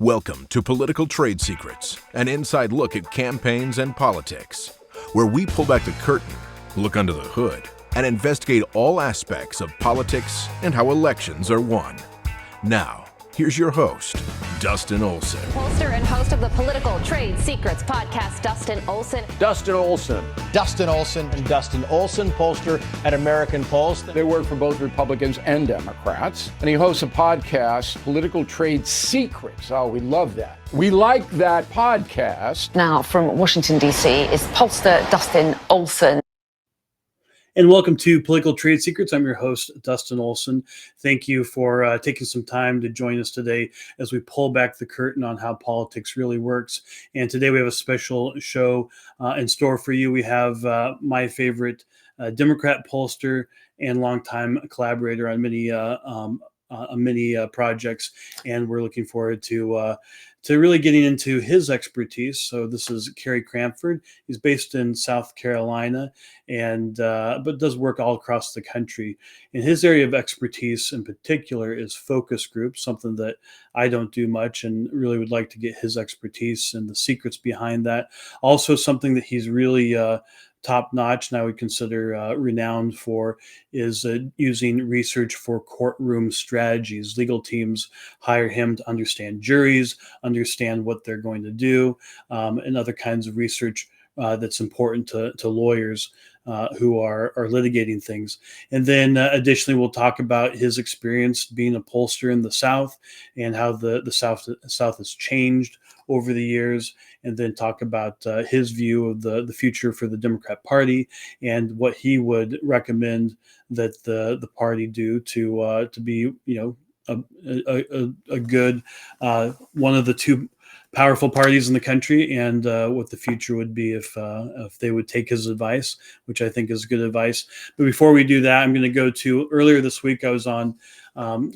Welcome to Political Trade Secrets, an inside look at campaigns and politics, where we pull back the curtain, look under the hood, and investigate all aspects of politics and how elections are won. Now, here's your host, Dustin Olson. Pollster and host of the Political Trade Secrets podcast, Dustin Olson. Dustin Olson. Dustin Olson. And Dustin Olson, pollster at American Pulse. They work for both Republicans and Democrats. And he hosts a podcast, Political Trade Secrets. Oh, we love that. We like that podcast. Now, from Washington, D.C., is pollster Dustin Olson. And welcome to Political Trade Secrets. I'm your host, Dustin Olson. Thank you for taking some time to join us today as we pull back the curtain on how politics really works. And today we have a special show in store for you. We have my favorite Democrat pollster and longtime collaborator on many projects, and we're looking forward to really getting into his expertise. So this is Carey Crantford. He's based in South Carolina, and but does work all across the country. And his area of expertise in particular is focus groups, something that I don't do much, and really would like to get his expertise and the secrets behind that. Also, something that he's really top notch, and I would consider renowned for, is using research for courtroom strategies. Legal teams hire him to understand juries, understand what they're going to do, and other kinds of research that's important to lawyers who are litigating things. And then additionally, we'll talk about his experience being a pollster in the South and how the South has changed over the years, and then talk about his view of the future for the Democrat Party and what he would recommend that the party do to be, a good one of the two powerful parties in the country, and what the future would be if they would take his advice, which I think is good advice. But before we do that, I'm going to go to earlier this week. I was on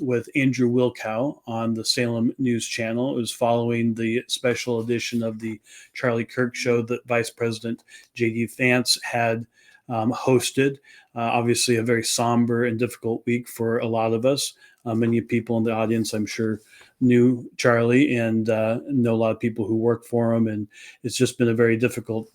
with Andrew Wilkow on the Salem News Channel. It was following the special edition of the Charlie Kirk show that Vice President J.D. Vance had hosted. Obviously, a very somber and difficult week for a lot of us. Many people in the audience, I'm sure, knew Charlie and know a lot of people who work for him. And it's just been a very difficult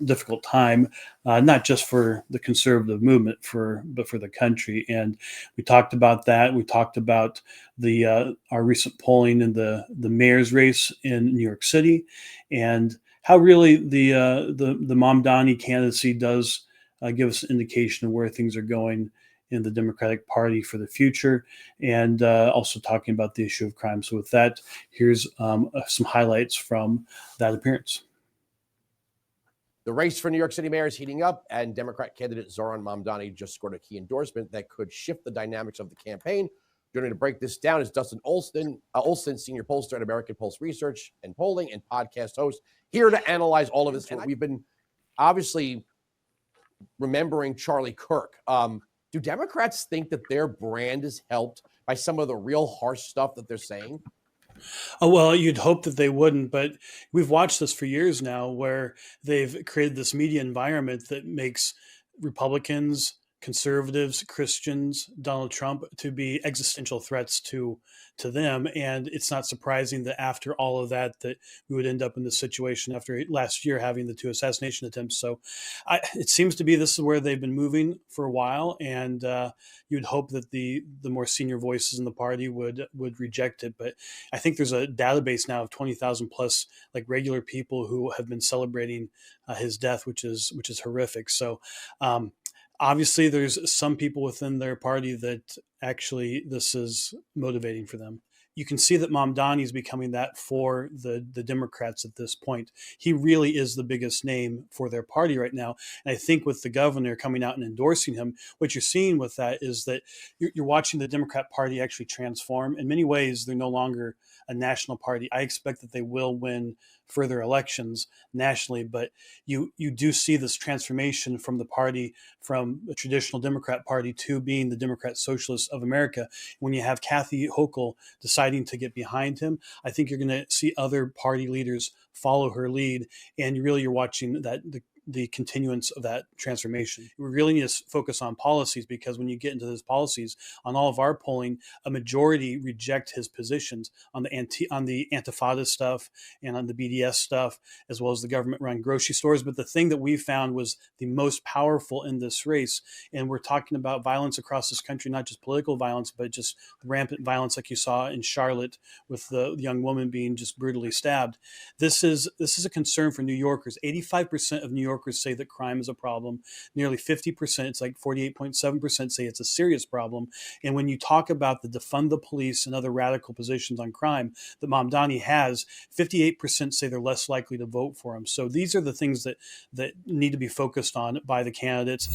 time, not just for the conservative movement, but for the country. And we talked about that. We talked about our recent polling in the mayor's race in New York City, and how really the Mamdani candidacy does give us an indication of where things are going in the Democratic Party for the future, and also talking about the issue of crime. So with that, here's some highlights from that appearance. The race for New York City mayor is heating up, and Democrat candidate Zohran Mamdani just scored a key endorsement that could shift the dynamics of the campaign. Joining to break this down is Dustin Olson, senior pollster at American Pulse Research and Polling and podcast host, here to analyze all of this. And we've been obviously remembering Charlie Kirk. Do Democrats think that their brand is helped by some of the real harsh stuff that they're saying? Oh, well, you'd hope that they wouldn't, but we've watched this for years now, where they've created this media environment that makes Republicans, conservatives, Christians, Donald Trump to be existential threats to them. And it's not surprising that after all of that we would end up in this situation after last year having the 2 assassination attempts. So it seems to be this is where they've been moving for a while. And you'd hope that the more senior voices in the party would reject it. But I think there's a database now of 20,000 plus like regular people who have been celebrating his death, which is horrific. So obviously, there's some people within their party that actually this is motivating for them. You can see that Mamdani is becoming that for the Democrats at this point. He really is the biggest name for their party right now. And I think with the governor coming out and endorsing him, what you're seeing with that is that you're watching the Democrat Party actually transform. In many ways, they're no longer a national party. I expect that they will win further elections nationally, but you do see this transformation from the party, from a traditional Democrat party to being the Democrat Socialists of America. When you have Kathy Hochul deciding to get behind him, I think you're going to see other party leaders follow her lead, and you're watching that the continuance of that transformation. We really need to focus on policies, because when you get into those policies, on all of our polling, a majority reject his positions on the Antifada stuff and on the BDS stuff, as well as the government-run grocery stores. But the thing that we found was the most powerful in this race, and we're talking about violence across this country, not just political violence, but just rampant violence like you saw in Charlotte with the young woman being just brutally stabbed. This is a concern for New Yorkers. 85% of New Yorkers say that crime is a problem. Nearly 50%, it's like 48.7%, say it's a serious problem. And when you talk about the defund the police and other radical positions on crime that Mamdani has, 58% say they're less likely to vote for him. So these are the things that need to be focused on by the candidates.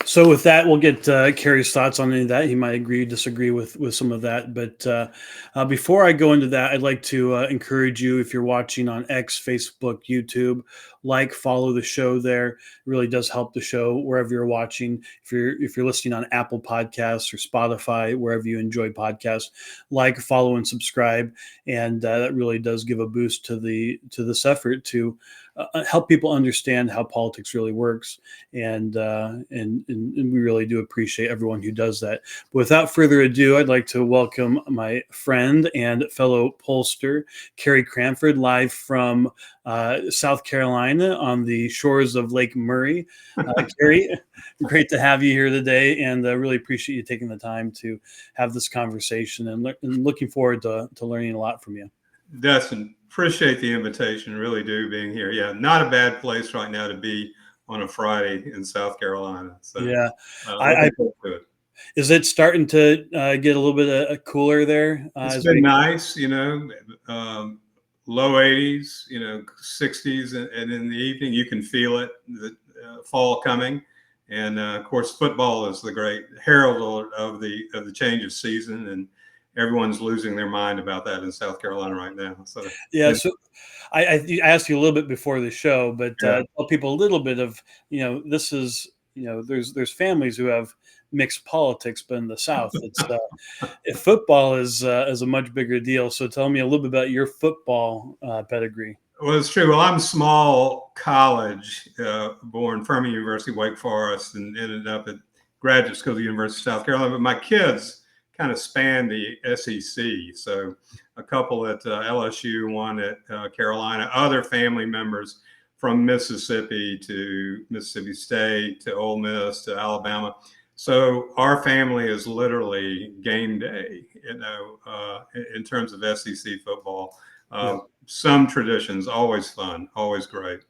So with that, we'll get Carey's thoughts on any of that. He might agree, disagree with some of that. But before I go into that, I'd like to encourage you, if you're watching on X, Facebook, YouTube, follow the show there. It really does help the show wherever you're watching. If you're listening on Apple Podcasts or Spotify, wherever you enjoy podcasts, follow, and subscribe. And that really does give a boost to this effort to help people understand how politics really works, and we really do appreciate everyone who does that. But without further ado, I'd like to welcome my friend and fellow pollster, Carey Crantford, live from South Carolina on the shores of Lake Murray. Carey, great to have you here today, and really appreciate you taking the time to have this conversation, and looking forward to learning a lot from you. Dustin, appreciate the invitation. Really do, being here. Yeah, not a bad place right now to be on a Friday in South Carolina. So, yeah, is it starting to get a little bit cooler there? It's been nice, low 80s, 60s, and in the evening you can feel it, the fall coming. And of course, football is the great herald of the change of season, and everyone's losing their mind about that in South Carolina right now. So yeah, so I asked you a little bit before the show, but tell people a little bit of, this is, there's families who have mixed politics, but in the South, it's football is a much bigger deal. So tell me a little bit about your football pedigree. Well, it's true. Well, I'm small college, born Furman University, Wake Forest, and ended up at graduate school at the University of South Carolina. But my kids kind of span the SEC. So a couple at LSU, one at Carolina, other family members from Mississippi to Mississippi State to Ole Miss to Alabama. So our family is literally game day, in terms of SEC football. Some traditions, always fun, always great.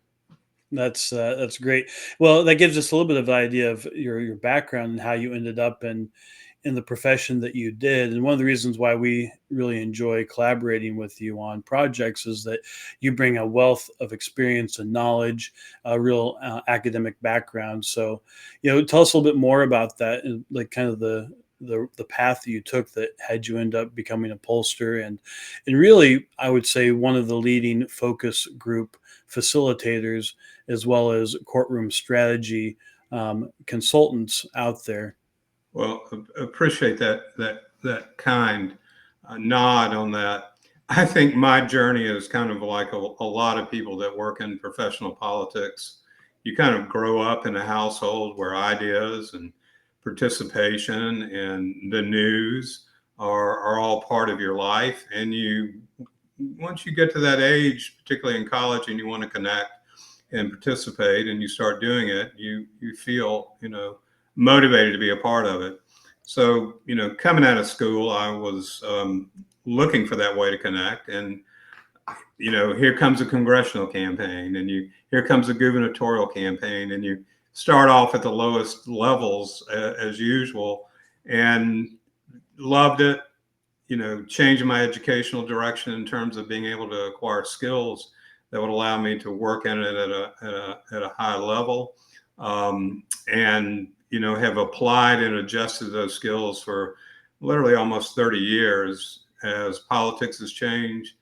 That's great. Well, that gives us a little bit of an idea of your background and how you ended up in the profession that you did. And one of the reasons why we really enjoy collaborating with you on projects is that you bring a wealth of experience and knowledge, a real academic background. So, tell us a little bit more about that, and kind of the path that you took that had you end up becoming a pollster, and really, I would say, one of the leading focus group facilitators, as well as courtroom strategy consultants out there. Well, appreciate that kind nod on that. I think my journey is kind of like a lot of people that work in professional politics. You kind of grow up in a household where ideas and participation and the news are all part of your life. And once you get to that age, particularly in college, and you want to connect and participate, and you start doing it, you feel, motivated to be a part of it. So, coming out of school, I was looking for that way to connect. And, here comes a congressional campaign, and here comes a gubernatorial campaign, and you start off at the lowest levels as usual, and loved it, changing my educational direction in terms of being able to acquire skills that would allow me to work in it at a high level. And have applied and adjusted those skills for literally almost 30 years as politics has changed.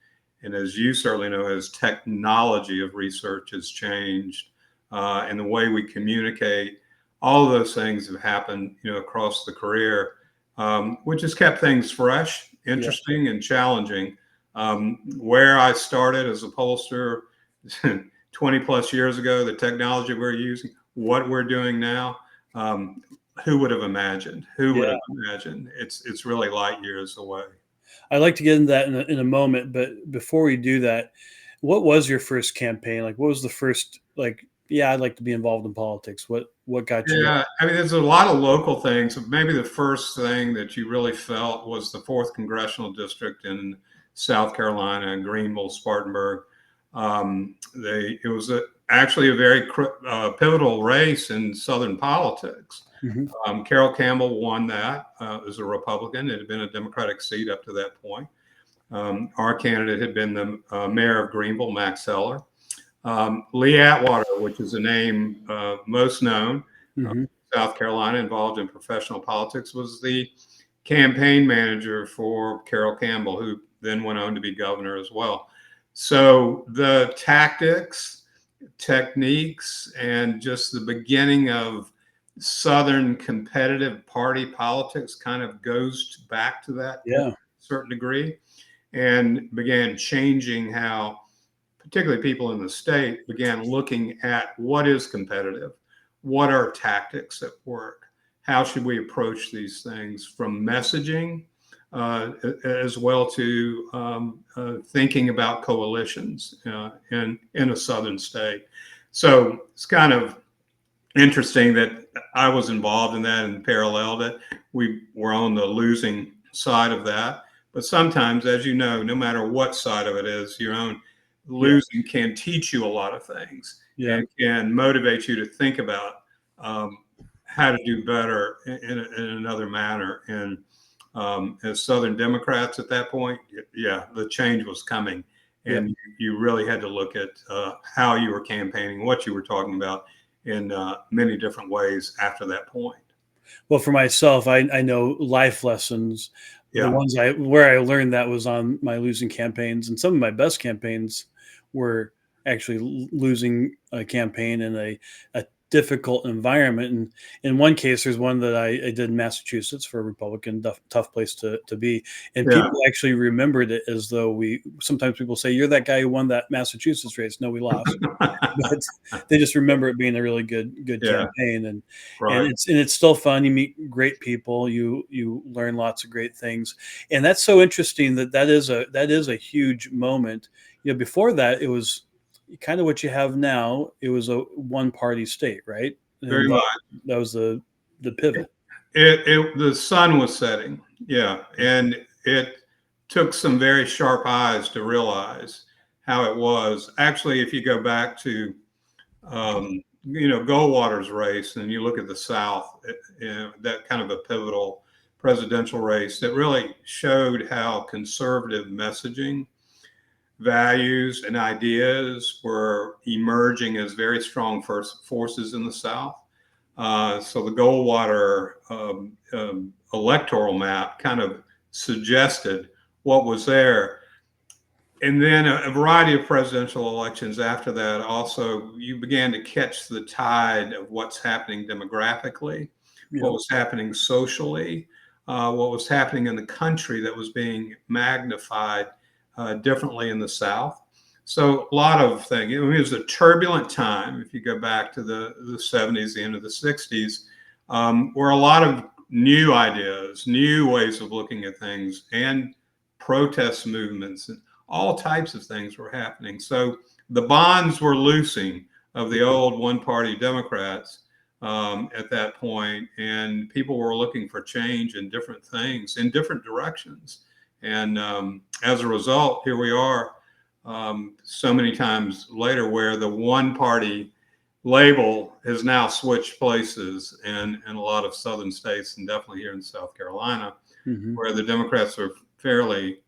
And as you certainly know, as technology of research has changed, and the way we communicate. All of those things have happened, across the career, which has kept things fresh, interesting, and challenging. Where I started as a pollster 20 plus years ago, the technology we're using, what we're doing now, who would have imagined? Who would have imagined? It's really light years away. I'd like to get into that in a moment, but before we do that, what was your first campaign? Like, what was the first, like, yeah, I'd like to be involved in politics. What got you? Yeah, I mean, there's a lot of local things. Maybe the first thing that you really felt was the 4th Congressional District in South Carolina, Greenville, Spartanburg. It was actually a very pivotal race in Southern politics. Mm-hmm. Carol Campbell won that as a Republican. It had been a Democratic seat up to that point. Our candidate had been the mayor of Greenville, Max Heller. Lee Atwater, which is the name most known, South Carolina, involved in professional politics, was the campaign manager for Carol Campbell, who then went on to be governor as well. So the tactics, techniques, and just the beginning of Southern competitive party politics kind of goes back to that to a certain degree, and began changing how particularly people in the state began looking at what is competitive, what are tactics that work, how should we approach these things, from messaging as well to thinking about coalitions in a southern state. So it's kind of interesting that I was involved in that and paralleled it. We were on the losing side of that. But sometimes, as you know, no matter what side of it is, your own losing can teach you a lot of things and can motivate you to think about how to do better in another manner. And as Southern Democrats at that point, the change was coming. And you really had to look at how you were campaigning, what you were talking about in many different ways after that point. Well, for myself, I know life lessons. The ones where I learned that was on my losing campaigns, and some of my best campaigns were actually losing a campaign in a difficult environment. And in one case, there's one that I did in Massachusetts for a Republican, tough place to be. And people actually remembered it as though sometimes people say, you're that guy who won that Massachusetts race. No, we lost. But they just remember it being a really good campaign. And it's still fun. You meet great people. You learn lots of great things. And that's so interesting that is a huge moment. Before that, it was kind of what you have now. It was a one-party state, right? Very much. That was the pivot. The sun was setting, and it took some very sharp eyes to realize how it was. Actually, if you go back to Goldwater's race, and you look at the South, that kind of a pivotal presidential race that really showed how conservative messaging, values, and ideas were emerging as very strong forces in the South. So the Goldwater electoral map kind of suggested what was there. And then a variety of presidential elections after that, also, you began to catch the tide of what's happening demographically, what was happening socially, what was happening in the country that was being magnified differently in the South. So a lot of things. It was a turbulent time, if you go back to the 70s, the end of the 60s, where a lot of new ideas, new ways of looking at things, and protest movements, and all types of things were happening. So the bonds were loosing of the old one-party Democrats at that point, and people were looking for change in different things, in different directions. And as a result, here we are so many times later, where the one party label has now switched places in a lot of southern states, and definitely here in South Carolina, where the Democrats are fairly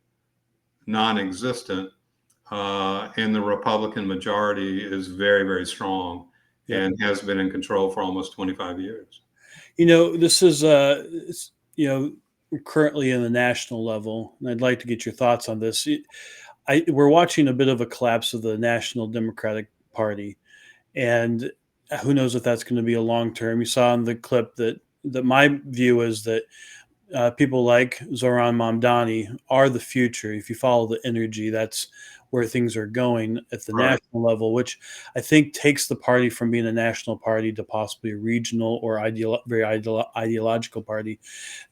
non-existent, and the Republican majority is very, very strong and has been in control for almost 25 years. This is, currently in the national level, and I'd like to get your thoughts on this. We're watching a bit of a collapse of the National Democratic Party, and who knows if that's going to be a long term. You saw in the clip that my view is that people like Zoran Mamdani are the future. If you follow the energy, that's where things are going at the Right. national level, which I think takes the party from being a national party to possibly a regional or very ideological party.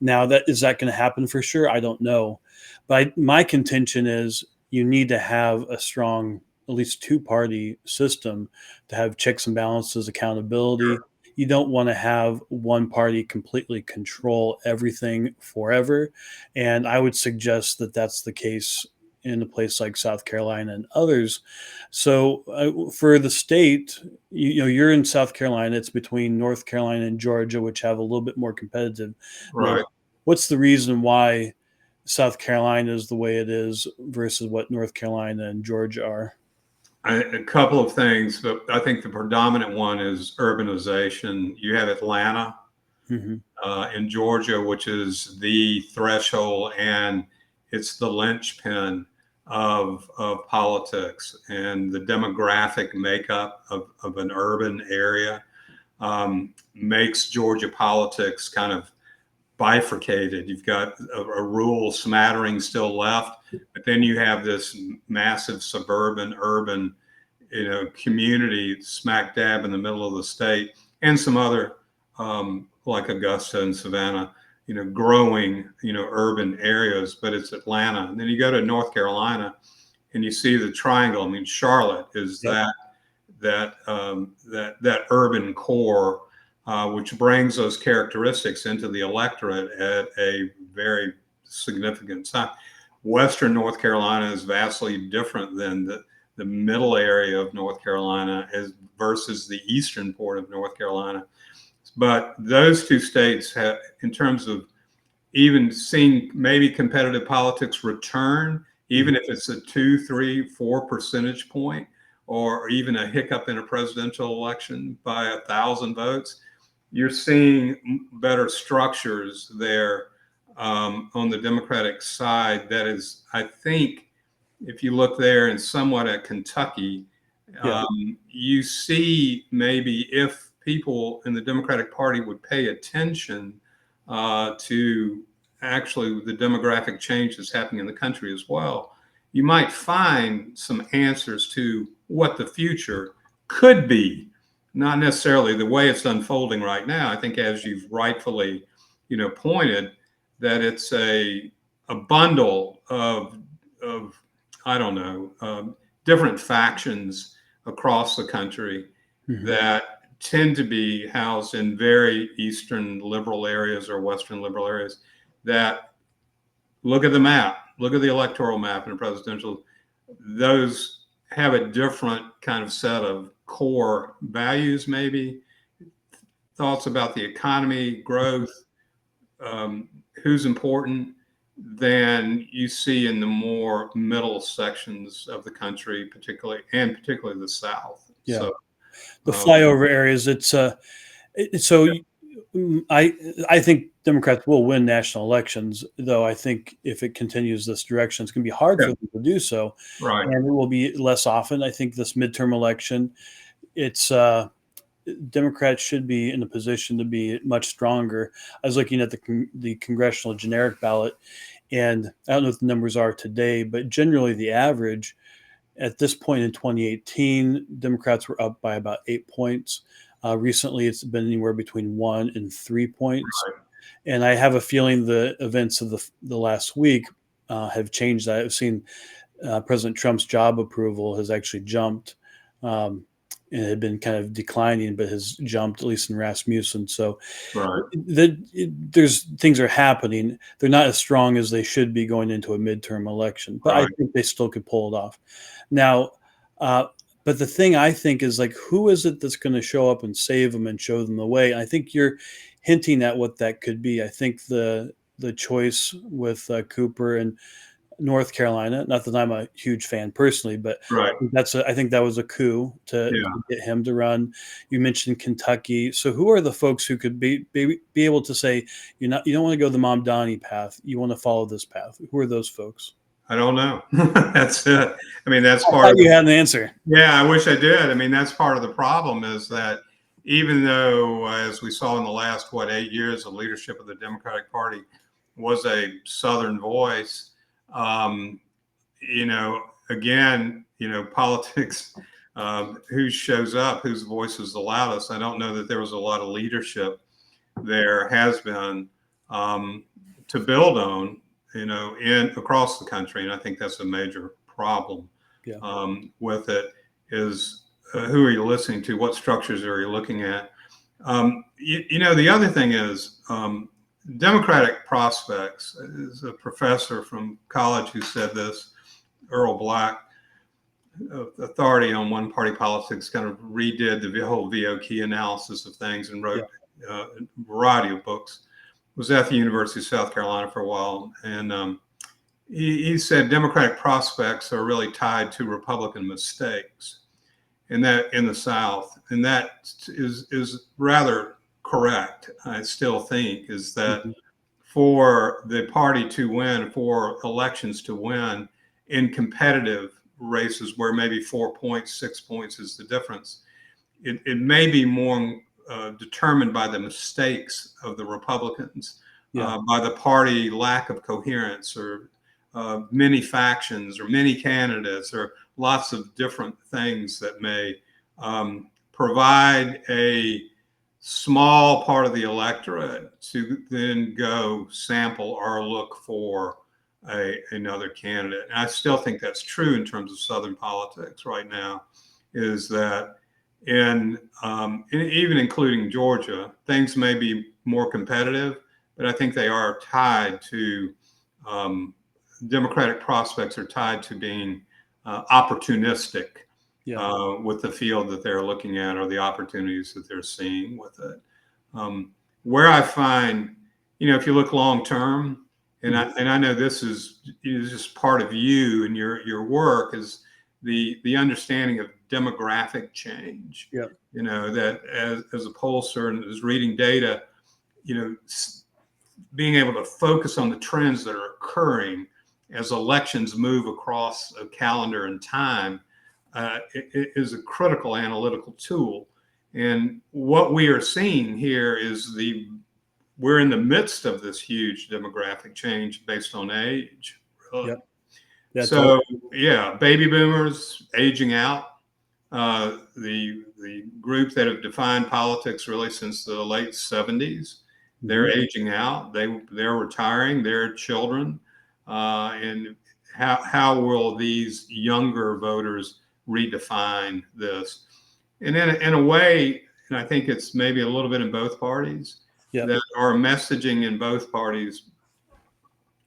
Now, is that going to happen for sure? I don't know. But my contention is you need to have a strong, at least two-party system to have checks and balances, accountability. Sure. You don't want to have one party completely control everything forever. And I would suggest that that's the case in a place like South Carolina and others. So for the state, you're in South Carolina. It's between North Carolina and Georgia, which have a little bit more competitive. Right. What's the reason why South Carolina is the way it is versus what North Carolina and Georgia are? A couple of things, but I think the predominant one is urbanization. You have Atlanta in Georgia, which is the threshold, and it's the linchpin of politics, and the demographic makeup of an urban area makes Georgia politics kind of bifurcated. You've got a rural smattering still left, but then you have this massive suburban, urban, community smack dab in the middle of the state, and some other like Augusta and Savannah, growing, urban areas. But it's Atlanta, and then you go to North Carolina, and you see the triangle. I mean, Charlotte is that urban core. Which brings those characteristics into the electorate at a very significant time. Western North Carolina is vastly different than the middle area of North Carolina versus the eastern part of North Carolina. But those two states have, in terms of even seeing maybe competitive politics return, even if it's a 2, 3, 4 percentage point, or even a hiccup in a presidential election by 1,000 votes, you're seeing better structures there on the Democratic side. That is, I think, if you look there and somewhat at Kentucky, you see maybe if people in the Democratic Party would pay attention to actually the demographic changes happening in the country as well, you might find some answers to what the future could be. Not necessarily the way it's unfolding right now. I think, as you've rightfully, pointed, that it's a bundle of I don't know, different factions across the country that tend to be housed in very Eastern liberal areas or Western liberal areas. That, look at the map, look at the electoral map in a presidential. Those have a different kind of set of core values, maybe thoughts about the economy, growth, who's important, than you see in the more middle sections of the country, particularly the South. Yeah. So, the flyover areas. I think Democrats will win national elections, though I think if it continues this direction, it's going to be hard for them to do so. Right. And it will be less often. I think this midterm election, Democrats should be in a position to be much stronger. I was looking at the congressional generic ballot, and I don't know what the numbers are today, but generally the average at this point in 2018, Democrats were up by about 8 points. Recently, it's been anywhere between 1 and 3 points. Right. And I have a feeling the events of the last week have changed that. I've seen President Trump's job approval has actually jumped. And had been kind of declining, but has jumped, at least in Rasmussen. So there's things are happening. They're not as strong as they should be going into a midterm election, but I think they still could pull it off. Now, but the thing I think is, like, who is it that's going to show up and save them and show them the way? And I think you're hinting at what that could be. I think the choice with Cooper and North Carolina, not that I'm a huge fan personally, but I think that was a coup to get him to run. You mentioned Kentucky. So who are the folks who could be able to say, you don't want to go the Mamdani path, you want to follow this path? Who are those folks? I don't know. That's it. I mean, that's part of you had an answer. Yeah, I wish I did. I mean, that's part of the problem, is that even though, as we saw in the last, 8 years, the leadership of the Democratic Party was a Southern voice, again, politics, who shows up, whose voice is the loudest. I don't know that there was a lot of leadership. There has been, to build on, across the country. And I think that's a major problem with it is who are you listening to? What structures are you looking at? The other thing is Democratic prospects. There's a professor from college who said this, Earl Black, authority on one-party politics, kind of redid the whole VOK analysis of things and wrote a variety of books. Was at the University of South Carolina for a while, and he said Democratic prospects are really tied to Republican mistakes in the South, and that is rather correct. I still think is that for the party to win, for elections to win in competitive races where maybe 4 points, 6 points is the difference, it may be more determined by the mistakes of the Republicans, by the party lack of coherence, or many factions, or many candidates, or lots of different things that may provide a small part of the electorate to then go sample or look for another candidate. And I still think that's true in terms of Southern politics right now, is that even including Georgia, things may be more competitive, but I think they are tied to Democratic prospects are tied to being opportunistic with the field that they're looking at, or the opportunities that they're seeing with it. Where I find, if you look long term, and I know this is just part of you and your work, is the understanding of demographic change. That as a pollster and as reading data, being able to focus on the trends that are occurring as elections move across a calendar and time, it is a critical analytical tool. And what we are seeing here is we're in the midst of this huge demographic change based on age. Really. Baby boomers aging out. The group that have defined politics really since the late 70s, they're aging out. They're retiring. Their children, and how will these younger voters redefine this? And in a way, and I think it's maybe a little bit in both parties, that our messaging in both parties,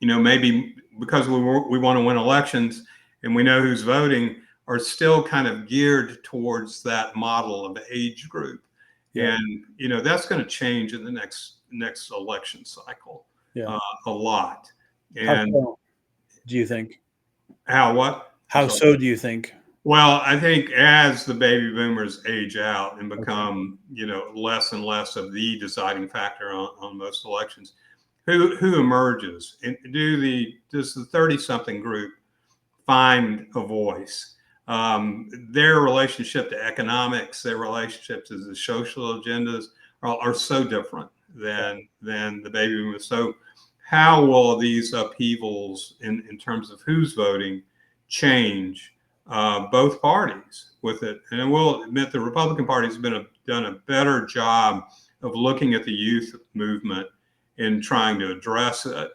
maybe because we want to win elections and we know who's voting, are still kind of geared towards that model of age group. And that's going to change in the next election cycle a lot. And do you think? How so do you think? Well, I think as the baby boomers age out and become, less and less of the deciding factor on most elections, who emerges? And does the 30-something group find a voice? Their relationship to economics, their relationship to the social agendas are so different than the baby boomers. So how will these upheavals in terms of who's voting change both parties with it? And I will admit the Republican Party has done a better job of looking at the youth movement and trying to address it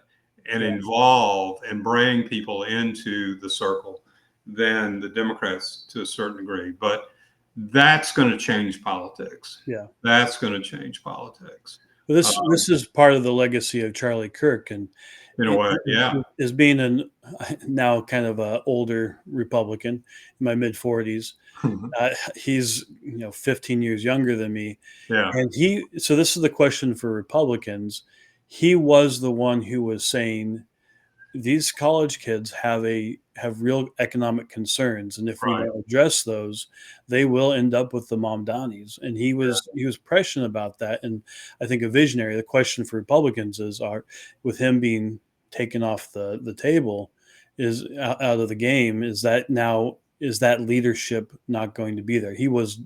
and involve and bring people into the circle than the Democrats to a certain degree. But that's going to change politics. That's going to change politics. Well, this is part of the legacy of Charlie Kirk, and in a way, as being now kind of an older Republican in my mid 40s. He's 15 years younger than me, and so this is the question for Republicans. He was the one who was saying these college kids have real economic concerns, and if we don't address those, they will end up with the Mamdanis. And he was prescient about that, and I think a visionary. The question for Republicans is, with him being taken off the table, is out of the game, is that leadership not going to be there? He was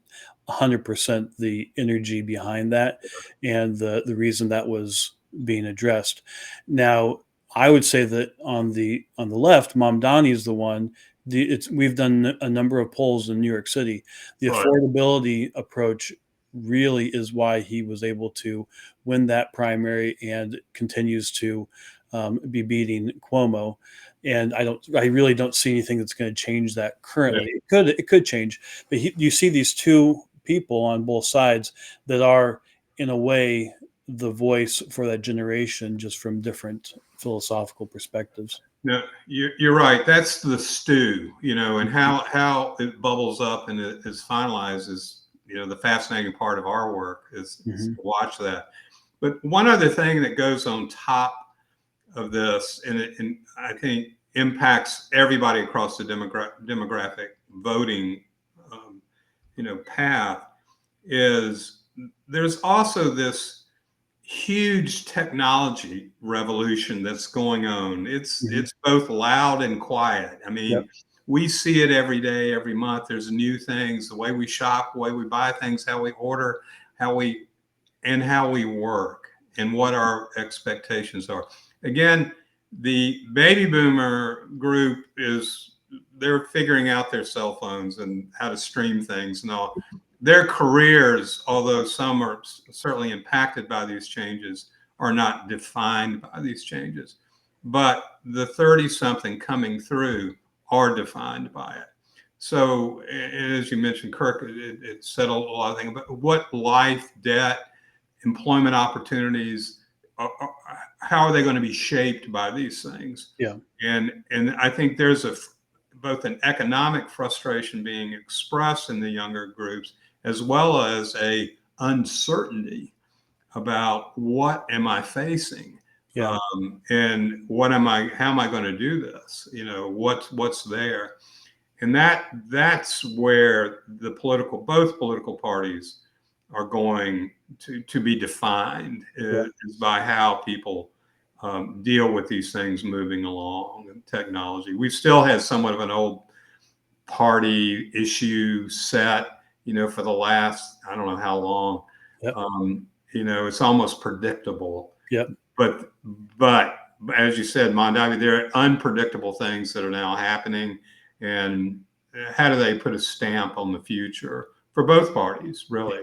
100% the energy behind that and the reason that was being addressed. Now, I would say that on the left, Mamdani is the one. We've done a number of polls in New York City. The Right. affordability approach really is why he was able to win that primary and continues to be beating Cuomo. And I really don't see anything that's going to change that currently. It could change, but you see these two people on both sides that are, in a way, the voice for that generation, just from different philosophical perspectives. No, you're right. That's the stew, and how it bubbles up and it is finalized is, the fascinating part of our work is to watch that. But one other thing that goes on top of this, and I think impacts everybody across the demographic voting, path, is there's also this huge technology revolution that's going on. It's both loud and quiet. I mean, we see it every day, every month. There's new things, the way we shop, the way we buy things, how we order, how we work, and what our expectations are. Again, the baby boomer group they're figuring out their cell phones and how to stream things and all. Their careers, although some are certainly impacted by these changes, are not defined by these changes. But the 30-something coming through are defined by it. So, as you mentioned, Kirk, it said a lot of things about what life, debt, employment opportunities, how are they going to be shaped by these things? Yeah. And I think there's both an economic frustration being expressed in the younger groups, as well as a uncertainty about what am I facing, and how am I going to do this? What's there, and that's where both political parties are going to be defined is by how people deal with these things moving along and technology. We've still had somewhat of an old party issue set, for the last, I don't know how long. It's almost predictable. But as you said, Mondavi, there are unpredictable things that are now happening. And how do they put a stamp on the future for both parties, really?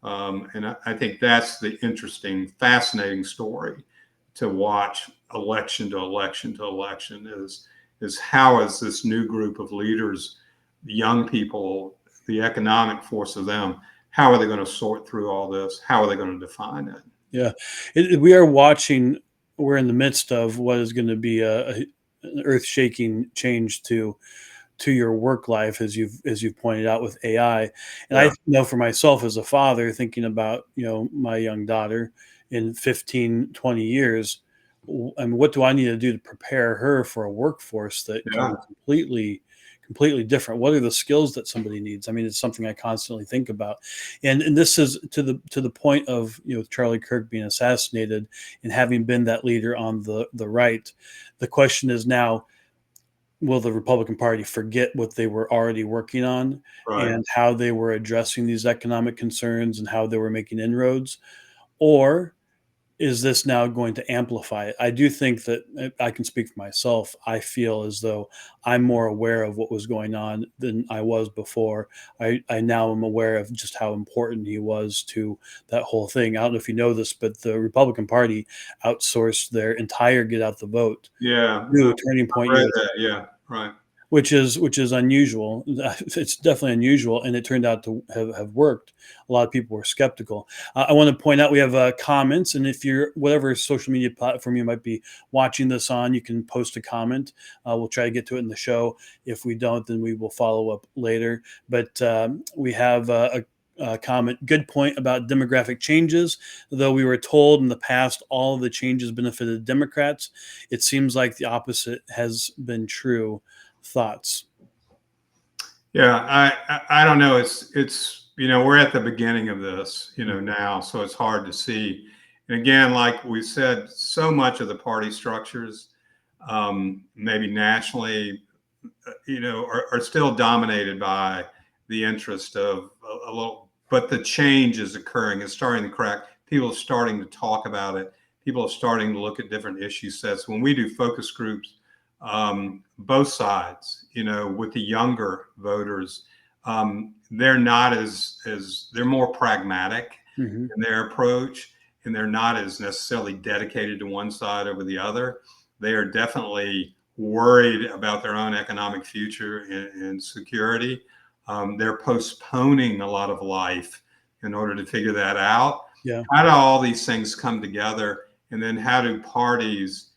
And I think that's the interesting, fascinating story to watch election to election to election is how is this new group of leaders, young people, the economic force of them, how are they going to sort through all this? How are they going to define it? Yeah, we're in the midst of what is going to be an earth-shaking change to your work life, as you've pointed out, with AI. And I know for myself as a father, thinking about, my young daughter in 15, 20 years, I mean, what do I need to do to prepare her for a workforce that can be completely different? What are the skills that somebody needs? I mean, it's something I constantly think about. And this is to the point of, Charlie Kirk being assassinated and having been that leader on the right. The question is now, will the Republican Party forget what they were already working on and how they were addressing these economic concerns and how they were making inroads? Or is this now going to amplify it? I do think that I can speak for myself. I feel as though I'm more aware of what was going on than I was before. I now am aware of just how important he was to that whole thing. I don't know if you know this, but the Republican Party outsourced their entire get out the vote. To Turning Point. I read that. Right. Which is unusual. It's definitely unusual, and it turned out to have worked. A lot of people were skeptical. I want to point out we have comments, and if you're whatever social media platform you might be watching this on, you can post a comment. We'll try to get to it in the show. If we don't, then we will follow up later. But we have a comment. Good point about demographic changes. Though we were told in the past all of the changes benefited Democrats, it seems like the opposite has been true. Thoughts? Yeah, I don't know. It's we're at the beginning of this now, so it's hard to see. And again, like we said, so much of the party structures, maybe nationally, are still dominated by the interest of a little but the change is occurring. It's starting to crack. People are starting to talk about it. People are starting to look at different issue sets. When we do focus groups, both sides, with the younger voters, they're not they're more pragmatic in their approach, and they're not as necessarily dedicated to one side over the other. They are definitely worried about their own economic future and security. They're postponing a lot of life in order to figure that out. Yeah. How do all these things come together? And then how do parties,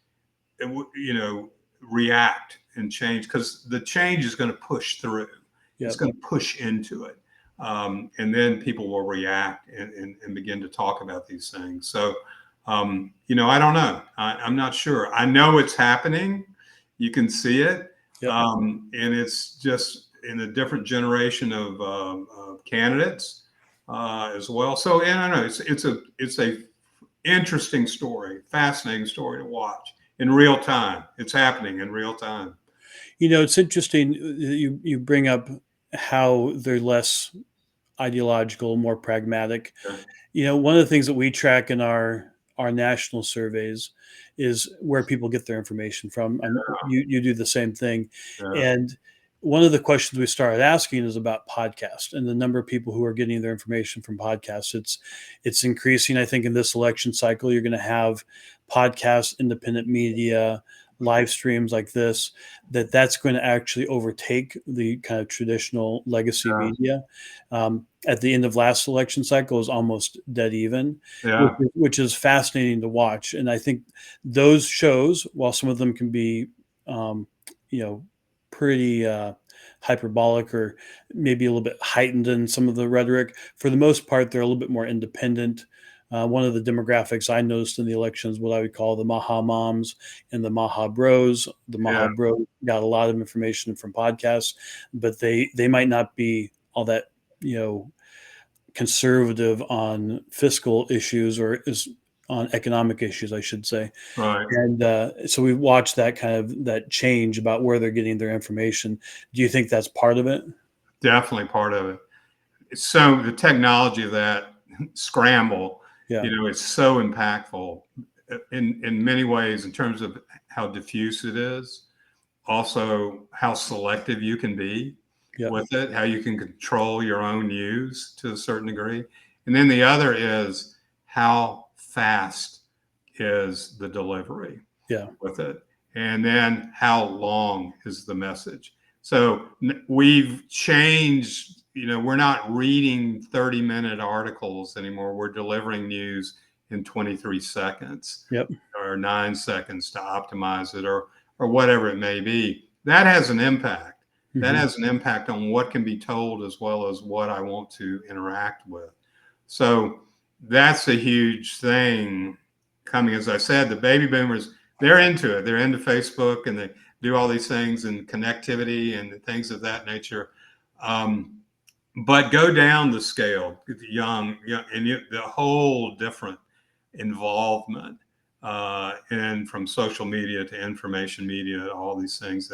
react and change? Because the change is going to push through. It's going to push into it. And then people will react and begin to talk about these things. So, I don't know. I'm not sure. I know it's happening. You can see it. And it's just in a different generation of candidates as well. So, and I know it's a interesting story, fascinating story to watch in real time. It's happening in real time. It's interesting you bring up how they're less ideological, more pragmatic. One of the things that we track in our national surveys is where people get their information from. You do the same thing. And one of the questions we started asking is about podcasts and the number of people who are getting their information from podcasts. It's increasing. I think in this election cycle, you're going to have podcasts, independent media, live streams like this, that's going to actually overtake the kind of traditional legacy media. At the end of last election cycle, it was almost dead even, which is fascinating to watch. And I think those shows, while some of them can be, pretty hyperbolic or maybe a little bit heightened in some of the rhetoric, for the most part, they're a little bit more independent. One of the demographics I noticed in the elections, what I would call the Maha Moms and the Maha Bros. The Maha Bros got a lot of information from podcasts, but they might not be all that, conservative on fiscal issues or on economic issues, I should say. Right. And so we watched that kind of that change about where they're getting their information. Do you think that's part of it? Definitely part of it. So the technology of that scramble, it's so impactful in many ways in terms of how diffuse it is. Also, how selective you can be with it, how you can control your own news to a certain degree. And then the other is how fast is the delivery with it. And then how long is the message. So we've changed, we're not reading 30-minute articles anymore. We're delivering news in 23 seconds or 9 seconds to optimize it or whatever it may be. That has an impact. That has an impact on what can be told as well as what I want to interact with. So that's a huge thing coming. As I said, the baby boomers, they're into it. They're into Facebook and they do all these things and connectivity and things of that nature. But go down the scale, young and the whole different involvement and from social media to information media, all these things.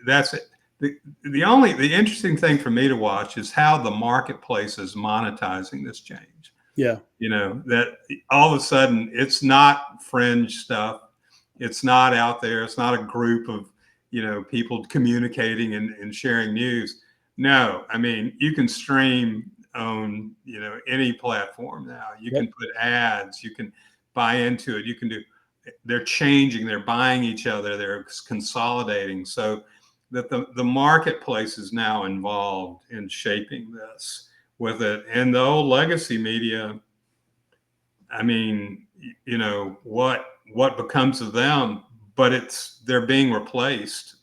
That's it. The interesting thing for me to watch is how the marketplace is monetizing this change. That all of a sudden it's not fringe stuff. It's not out there. It's not a group of, people communicating and sharing news. No, I mean, you can stream on, any platform now. You can put ads, you can buy into it. They're changing, they're buying each other, they're consolidating. So that the marketplace is now involved in shaping this with it. And the old legacy media, I mean, what becomes of them, but they're being replaced,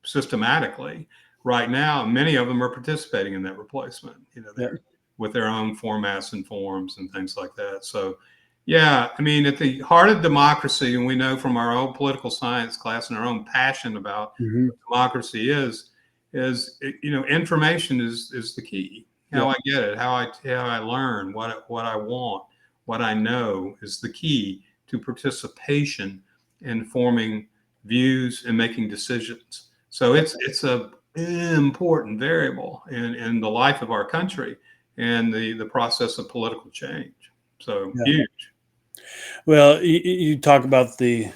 systematically right now. Many of them are participating in that replacement, with their own formats and forms and things like that. So, I mean, at the heart of democracy, and we know from our own political science class and our own passion about what democracy is information is the key. How I get it, how I learn, what I want, what I know is the key to participation in forming views and making decisions. So it's a important variable in the life of our country. and the process of political change. So Yeah. huge. Well, you talk about the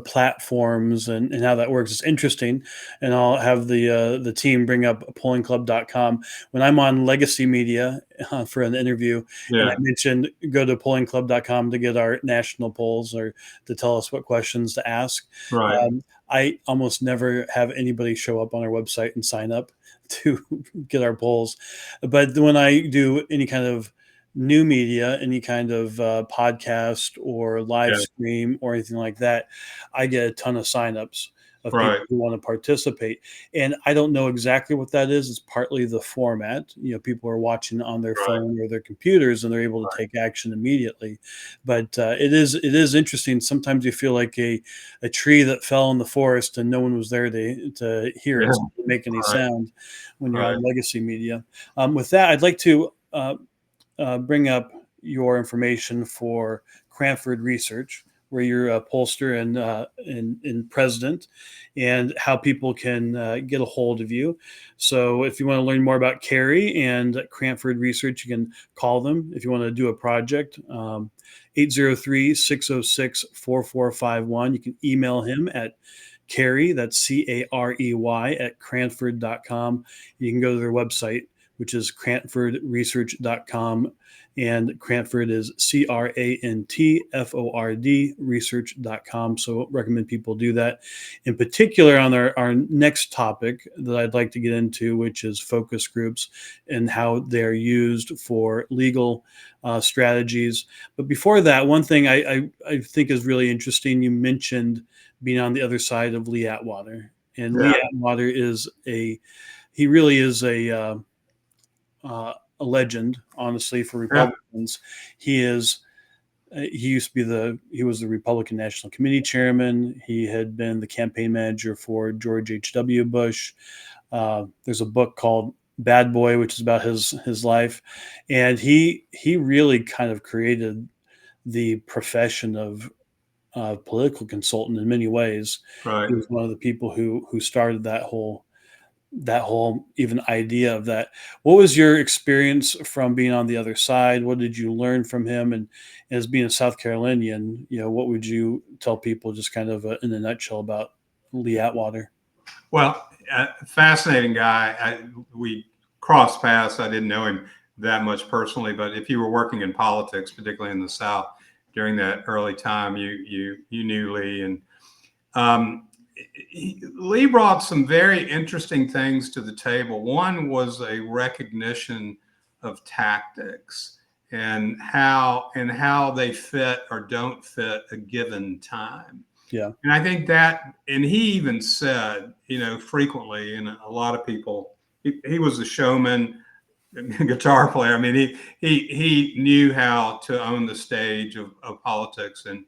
platforms and how that works. It's interesting, and I'll have the team bring up pollingclub.com when I'm on legacy media for an interview, and I Yeah. mentioned go to pollingclub.com to get our national polls or to tell us what questions to ask. Right. I almost never have anybody show up on our website and sign up to get our polls, but when I do any kind of new media, any kind of podcast or live Yeah. stream or anything like that, I get a ton of signups of people Right. who want to participate. And I don't know exactly what that is. It's partly the format. People are watching on their Right. phone or their computers, and they're able to take action immediately. But it is interesting. Sometimes you feel like a tree that fell in the forest and no one was there to hear it, Yeah. to make any Right. sound when you're Right. on legacy media. With that, I'd like to bring up your information for Crantford Research, where you're a pollster and president, and how people can get a hold of you. So if you want to learn more about Carey and Crantford Research, you can call them if you want to do a project. 803-606-4451. You can email him at Carey, that's Carey, at Crantford.com. You can go to their website, which is CrantfordResearch.com. And Crantford is Crantford research.com. So recommend people do that. In particular, on our next topic that I'd like to get into, which is focus groups and how they're used for legal strategies. But before that, one thing I think is really interesting, you mentioned being on the other side of Lee Atwater. And Yeah. Lee Atwater he really is a legend, honestly, for Yeah. Republicans. He was the Republican National Committee chairman. He had been the campaign manager for George H.W. Bush. There's a book called Bad Boy, which is about his life, and he really kind of created the profession of political consultant in many ways. Right. He was one of the people who started that whole even idea of that. What was your experience from being on the other side? What did you learn from him? And as being a South Carolinian, what would you tell people just kind of in a nutshell about Lee Atwater? Well, fascinating guy. We crossed paths. I didn't know him that much personally, but if you were working in politics, particularly in the South during that early time, you knew Lee. And Lee brought some very interesting things to the table. One was a recognition of tactics and how they fit or don't fit a given time. Yeah. And I think that, and he even said, frequently, and a lot of people, he was a showman, guitar player. I mean, he knew how to own the stage of politics, and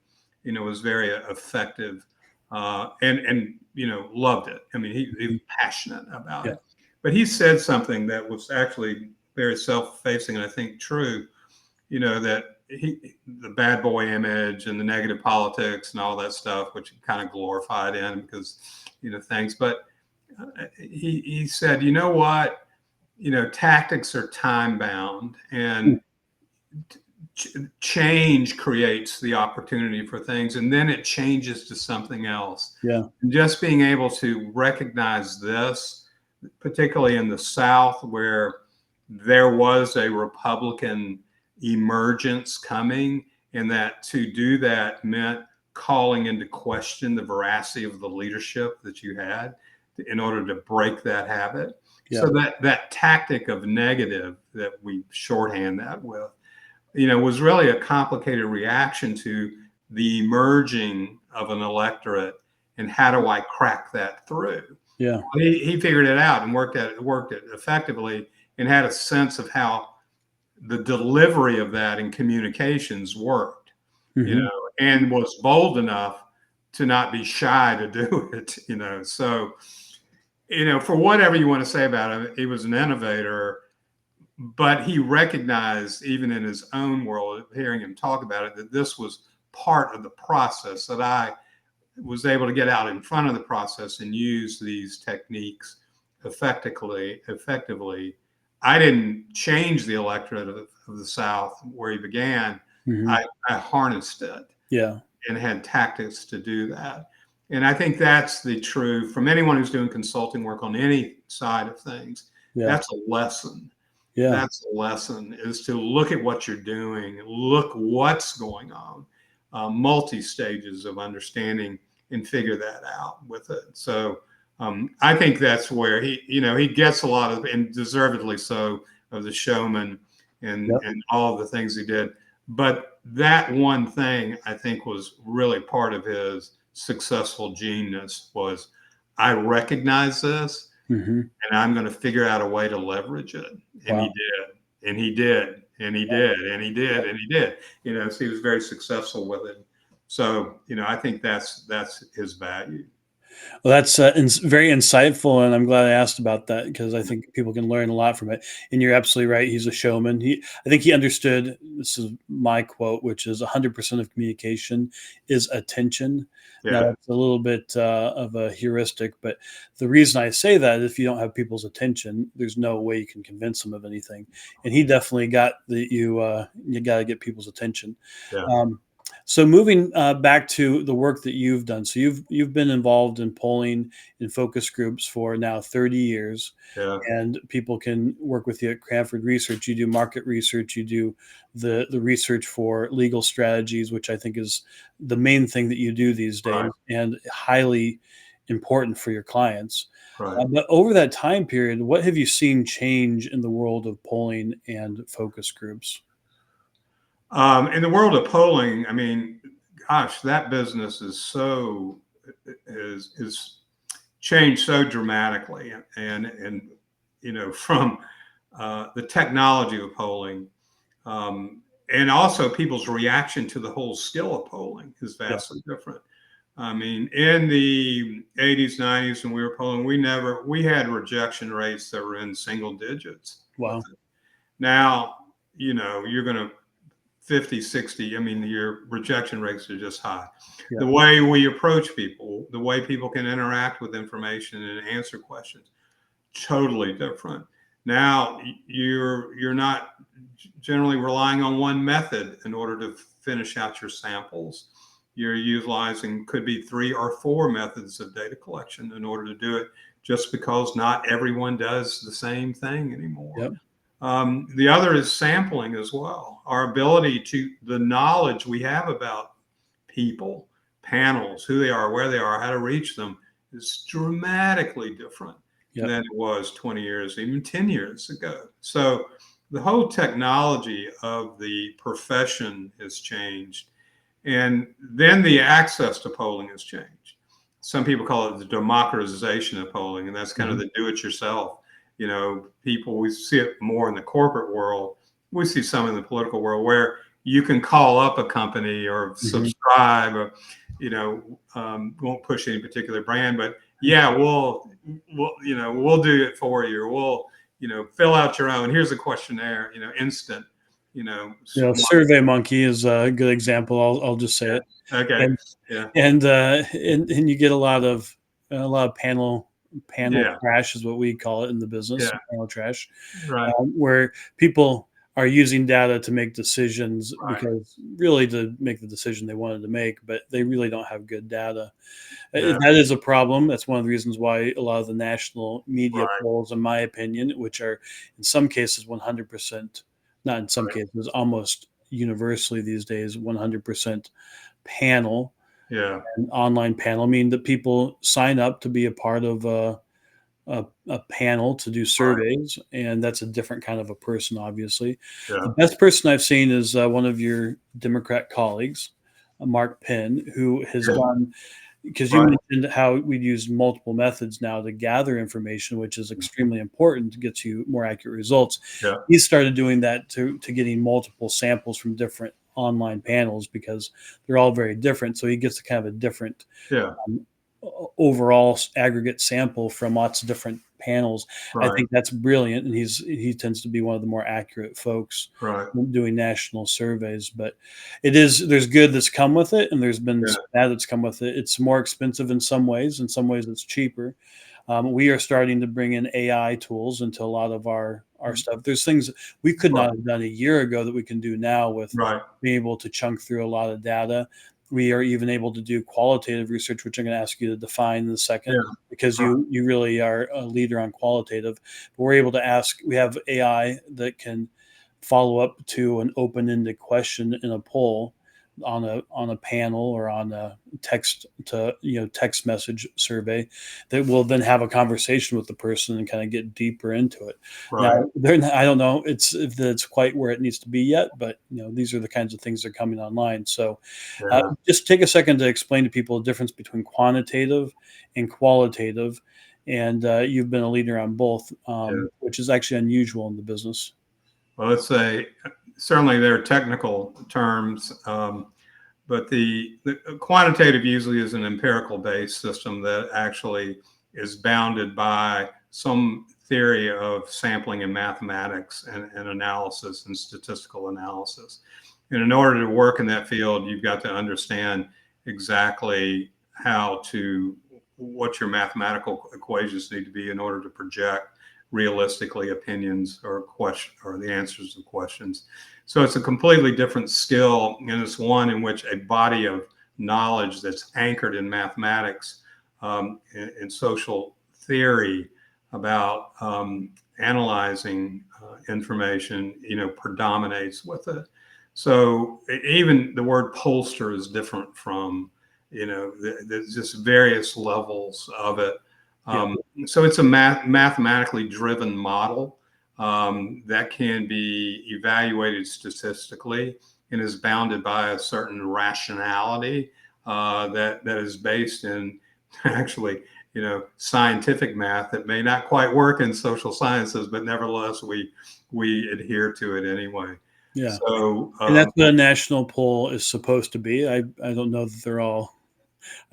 was very effective, and loved it. I mean, he was passionate about it. But he said something that was actually very self-facing, and I think true. That the bad boy image and the negative politics and all that stuff, which he kind of glorified in because things. But he said, you know what? Tactics are time bound, and change creates the opportunity for things, and then it changes to something else. Yeah. And just being able to recognize this, particularly in the South, where there was a Republican emergence coming, and that to do that meant calling into question the veracity of the leadership that you had in order to break that habit. Yeah. So that tactic of negative that we shorthand that with, was really a complicated reaction to the emerging of an electorate and how do I crack that through? Yeah. He figured it out and worked it effectively and had a sense of how the delivery of that in communications worked, and was bold enough to not be shy to do it, So, for whatever you want to say about him, he was an innovator, but he recognized, even in his own world, hearing him talk about it, that this was part of the process, that I was able to get out in front of the process and use these techniques effectively, I didn't change the electorate of the South where he began. I harnessed it. Yeah. And had tactics to do that. And I think that's the truth from anyone who's doing consulting work on any side of things. Yeah. That's a lesson. Yeah. That's a lesson, is to look at what you're doing, look what's going on, multi-stages of understanding, and figure that out with it. So I think that's where he gets a lot of, and deservedly so, of the showman and all of the things he did. But that one thing I think was really part of his successful genius was, I recognize this and I'm going to figure out a way to leverage it. And he did, and he did, and he did, and he did, and he did. So he was very successful with it. So, I think that's his value. Well, that's very insightful, and I'm glad I asked about that, because I think people can learn a lot from it. And you're absolutely right. He's a showman. I think he understood, this is my quote, which is 100% of communication is attention. Yeah. Now, that's a little bit of a heuristic, but the reason I say that is if you don't have people's attention, there's no way you can convince them of anything. And he definitely got that you got to get people's attention. Yeah. So moving back to the work that you've done. So you've been involved in polling in focus groups for now 30 years. Yeah. And people can work with you at Crantford Research. You do market research. You do the research for legal strategies, which I think is the main thing that you do these days, and highly important for your clients. Right. But over that time period, what have you seen change in the world of polling and focus groups? In the world of polling, I mean, gosh, that business is changed so dramatically, and from the technology of polling, and also people's reaction to the whole skill of polling is vastly different. I mean, in the 80s, 90s, when we were polling, we had rejection rates that were in single digits. Wow. Now, you're going to 50, 60, I mean, your rejection rates are just high. Yeah. The way we approach people, the way people can interact with information and answer questions, totally different. Now you're not generally relying on one method in order to finish out your samples. You're utilizing, could be 3 or 4 methods of data collection in order to do it, just because not everyone does the same thing anymore. Yep. The other is sampling as well. Our ability the knowledge we have about people, panels, who they are, where they are, how to reach them, is dramatically different than it was 20 years, even 10 years ago. So the whole technology of the profession has changed. And then the access to polling has changed. Some people call it the democratization of polling, and that's kind of the do-it-yourself. People, we see it more in the corporate world. We see some in the political world where you can call up a company or subscribe, or, won't push any particular brand, but we'll do it for you. Or we'll, fill out your own. Here's a questionnaire, instant, Survey Monkey is a good example. I'll just say it. Okay. And you get a lot of panel trash is what we call it in the business. Panel trash, right? Where people are using data to make decisions because really to make the decision they wanted to make, but they really don't have good data. That is a problem. That's one of the reasons why a lot of the national media polls, in my opinion, which are in some cases 100%, not in some cases, almost universally these days, 100% panel. Yeah. An online panel, mean that people sign up to be a part of a panel to do surveys, and that's a different kind of a person, obviously. Yeah. The best person I've seen is one of your Democrat colleagues, Mark Penn, who has done, because you mentioned how we've used multiple methods now to gather information, which is extremely important to get you more accurate results. Yeah. He started doing that to getting multiple samples from different online panels because they're all very different. So he gets a kind of a different overall aggregate sample from lots of different panels. Right. I think that's brilliant, and he tends to be one of the more accurate folks doing national surveys. But there's good that's come with it, and there's been bad that's come with it. It's more expensive in some ways it's cheaper. We are starting to bring in AI tools into a lot of our our stuff. There's things we could not have done a year ago that we can do now with being able to chunk through a lot of data. We are even able to do qualitative research, which I'm going to ask you to define in a second, because you really are a leader on qualitative. But we're able to ask, we have AI that can follow up to an open-ended question in a poll on a panel or on a text message survey that will then have a conversation with the person and kind of get deeper into it. Now, I don't know if it's quite where it needs to be yet, but these are the kinds of things that are coming online. So just take a second to explain to people the difference between quantitative and qualitative. And you've been a leader on both, which is actually unusual in the business. Well, let's say certainly there are technical terms, but the quantitative usually is an empirical based system that actually is bounded by some theory of sampling in mathematics and analysis and statistical analysis. And in order to work in that field, you've got to understand exactly what your mathematical equations need to be in order to project realistically opinions or the answers to questions. So it's a completely different skill, and it's one in which a body of knowledge that's anchored in mathematics and social theory about analyzing information, predominates with it. So even the word pollster is different from, there's just various levels of it. So it's a mathematically driven model that can be evaluated statistically and is bounded by a certain rationality that is based in actually, scientific math that may not quite work in social sciences, but nevertheless we adhere to it anyway. Yeah. So and that's what a national poll is supposed to be. I don't know that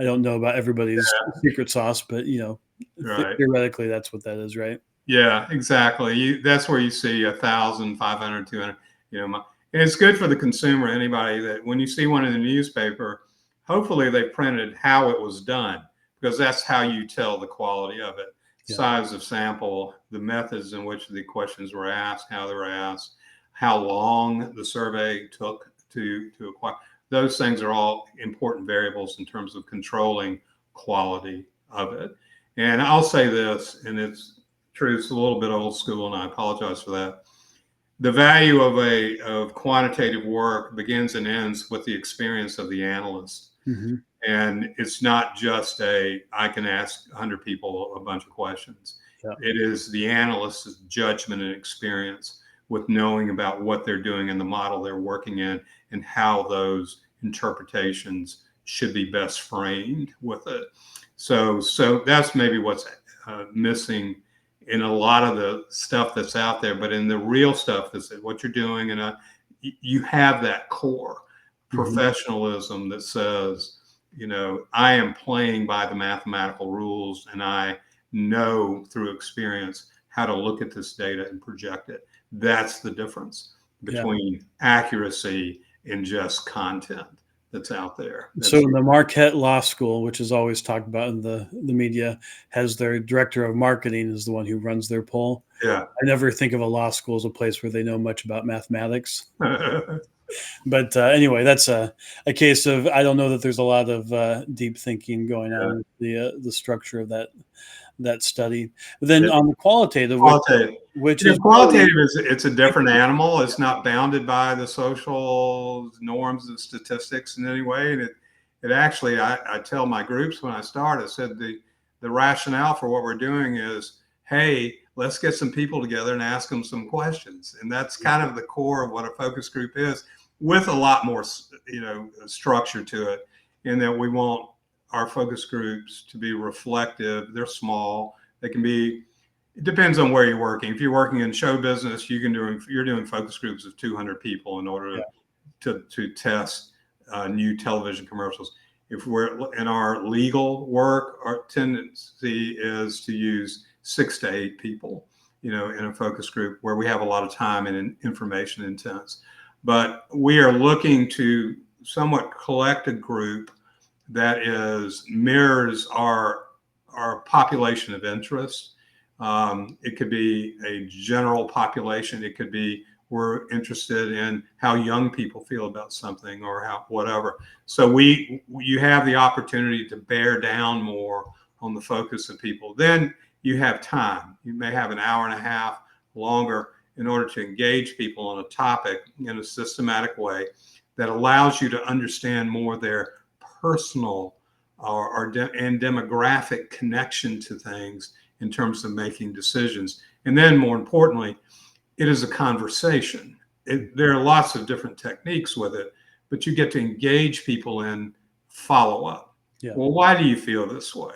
I don't know about everybody's secret sauce, but theoretically that's what that is, right? Yeah, exactly. That's where you see 1,000, 500, 200, and it's good for the consumer, anybody that when you see one in the newspaper, hopefully they printed how it was done, because that's how you tell the quality of it. Size of sample, the methods in which the questions were asked, how they were asked, how long the survey took to acquire. Those things are all important variables in terms of controlling quality of it. And I'll say this, and it's true, it's a little bit old school, and I apologize for that. The value of quantitative work begins and ends with the experience of the analyst. Mm-hmm. And it's not just I can ask 100 people a bunch of questions. Yeah. It is the analyst's judgment and experience with knowing about what they're doing in the model they're working in and how those interpretations should be best framed with it. So that's maybe what's missing in a lot of the stuff that's out there, but in the real stuff, that's what you're doing, and you have that core professionalism that says, I am playing by the mathematical rules, and I know through experience how to look at this data and project it. That's the difference between accuracy and just content that's out there. So the Marquette Law School, which is always talked about in the media, has their director of marketing is the one who runs their poll. Yeah. I never think of a law school as a place where they know much about mathematics. But anyway, that's a case of, I don't know that there's a lot of deep thinking going on with the structure of that study. But then on the qualitative, which is qualitative, it's a different animal. It's not bounded by the social norms and statistics in any way. And it actually, I tell my groups when I start, I said the rationale for what we're doing is, hey, let's get some people together and ask them some questions. And that's kind of the core of what a focus group is, with a lot more, structure to it, in that we want our focus groups to be reflective. They're small. They can be, it depends on where you're working. If you're working in show business, you're doing focus groups of 200 people in order to test new television commercials. If we're in our legal work, our tendency is to use 6 to 8 people, in a focus group where we have a lot of time and information intense. But we are looking to somewhat collect a group that mirrors our population of interest. It could be a general population. It could be we're interested in how young people feel about something or how whatever. So you have the opportunity to bear down more on the focus of people. Then you have time. You may have an hour and a half longer in order to engage people on a topic in a systematic way that allows you to understand more their personal and demographic connection to things in terms of making decisions. And then more importantly, it is a conversation. There are lots of different techniques with it, but you get to engage people in follow up. Yeah. Well, why do you feel this way?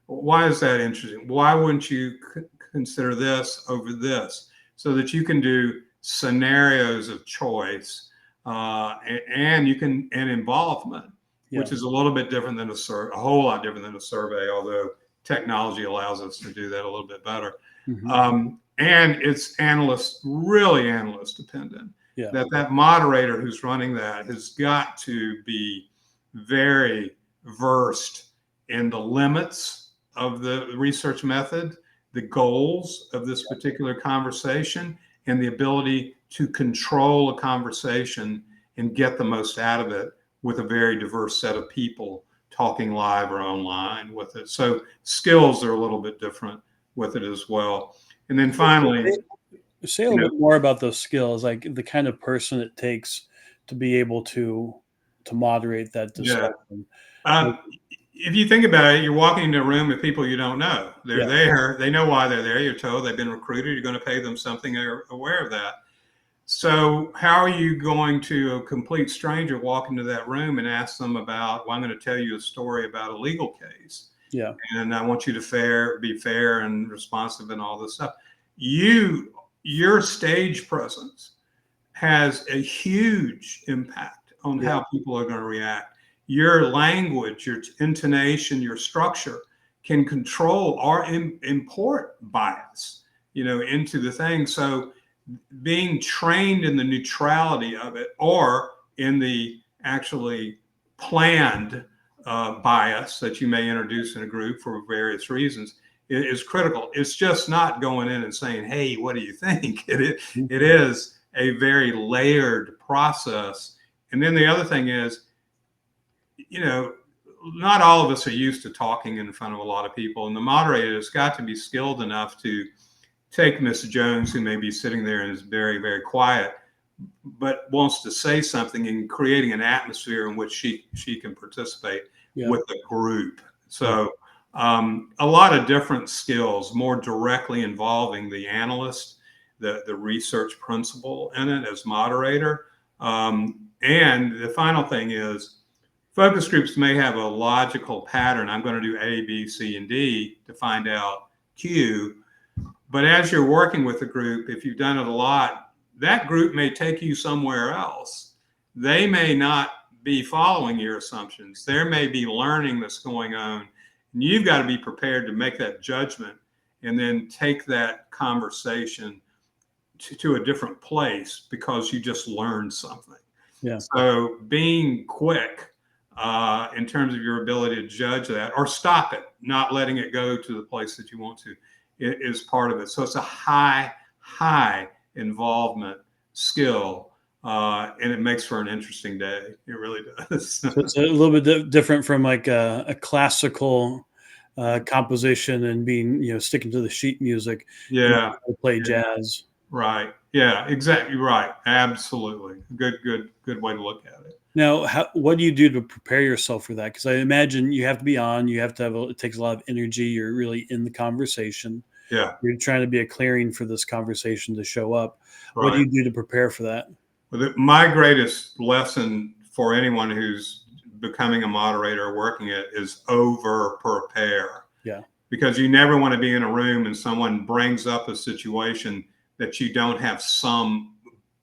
Why is that interesting? Why wouldn't you consider this over this? So that you can do scenarios of choice and involvement, which is a little bit different than a whole lot different than a survey, although technology allows us to do that a little bit better. Mm-hmm. And it's really analyst dependent. Yeah. That moderator who's running that has got to be very versed in the limits of the research method, the goals of this particular conversation, and the ability to control a conversation and get the most out of it with a very diverse set of people talking live or online with it. So skills are a little bit different with it as well. And then finally, say a little bit more about those skills, like the kind of person it takes to be able to moderate that discussion. Yeah. If you think about it, you're walking into a room with people you don't know. They're there. They know why they're there. You're told they've been recruited. You're going to pay them something. They're aware of that. So how are you going to a complete stranger walk into that room and ask them about, well, I'm going to tell you a story about a legal case. Yeah. And I want you to be fair and responsive and all this stuff. Your stage presence has a huge impact on how people are going to react. Your language, your intonation, your structure can control or import bias, into the thing. So being trained in the neutrality of it or in the actually planned bias that you may introduce in a group for various reasons is critical. It's just not going in and saying, hey, what do you think? It is a very layered process. And then the other thing is, not all of us are used to talking in front of a lot of people. And the moderator has got to be skilled enough to take Miss Jones, who may be sitting there and is very, very quiet, but wants to say something and creating an atmosphere in which she can participate with the group. So a lot of different skills, more directly involving the analyst, the research principal in it as moderator. And the final thing is focus groups may have a logical pattern. I'm going to do A, B, C, and D to find out Q. But as you're working with a group, if you've done it a lot, that group may take you somewhere else. They may not be following your assumptions. There may be learning that's going on. And you've got to be prepared to make that judgment and then take that conversation to a different place because you just learned something. Yeah. So being quick in terms of your ability to judge that or stop it, not letting it go to the place that you want to, is part of it. So it's a high involvement skill, and it makes for an interesting day. It really does. So it's a little bit different from like a classical composition and being, sticking to the sheet music. Yeah. Play jazz. Right. Yeah, exactly. Right. Absolutely. Good way to look at it. Now, what do you do to prepare yourself for that? Because I imagine you have to be on, you have to have, it takes a lot of energy. You're really in the conversation. Yeah. You're trying to be a clearing for this conversation to show up. Right. What do you do to prepare for that? Well, my greatest lesson for anyone who's becoming a moderator or working it is over prepare. Yeah. Because you never want to be in a room and someone brings up a situation that you don't have some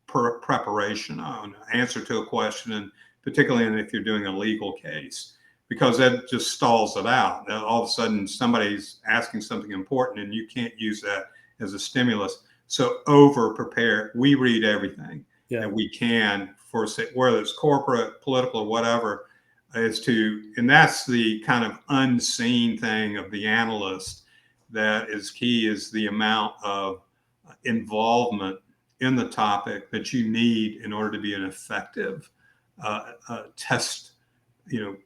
preparation on, answer to a question, and particularly if you're doing a legal case, because that just stalls it out. All of a sudden, somebody's asking something important and you can't use that as a stimulus. So over prepare. We read everything that we can for, whether it's corporate, political, or whatever, and that's the kind of unseen thing of the analyst. that is key is the amount of involvement in the topic that you need in order to be an effective test,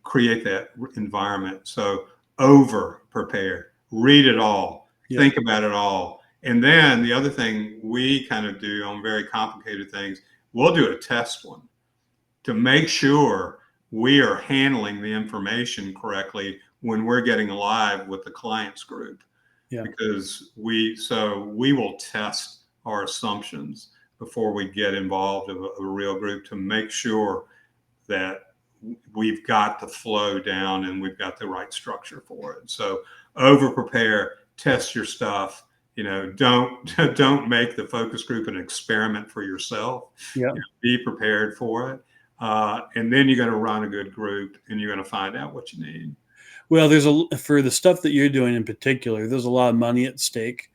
create that environment. So over prepare, read it all, think about it all. And then the other thing we kind of do on very complicated things, we'll do a test one to make sure we are handling the information correctly when we're getting live with the client's group. Because we will test our assumptions before we get involved in a real group to make sure that we've got the flow down and we've got the right structure for it. So over prepare, test your stuff. Don't make the focus group an experiment for yourself. Be prepared for it. And then you're going to run a good group and you're going to find out what you need. Well, for the stuff that you're doing in particular, there's a lot of money at stake.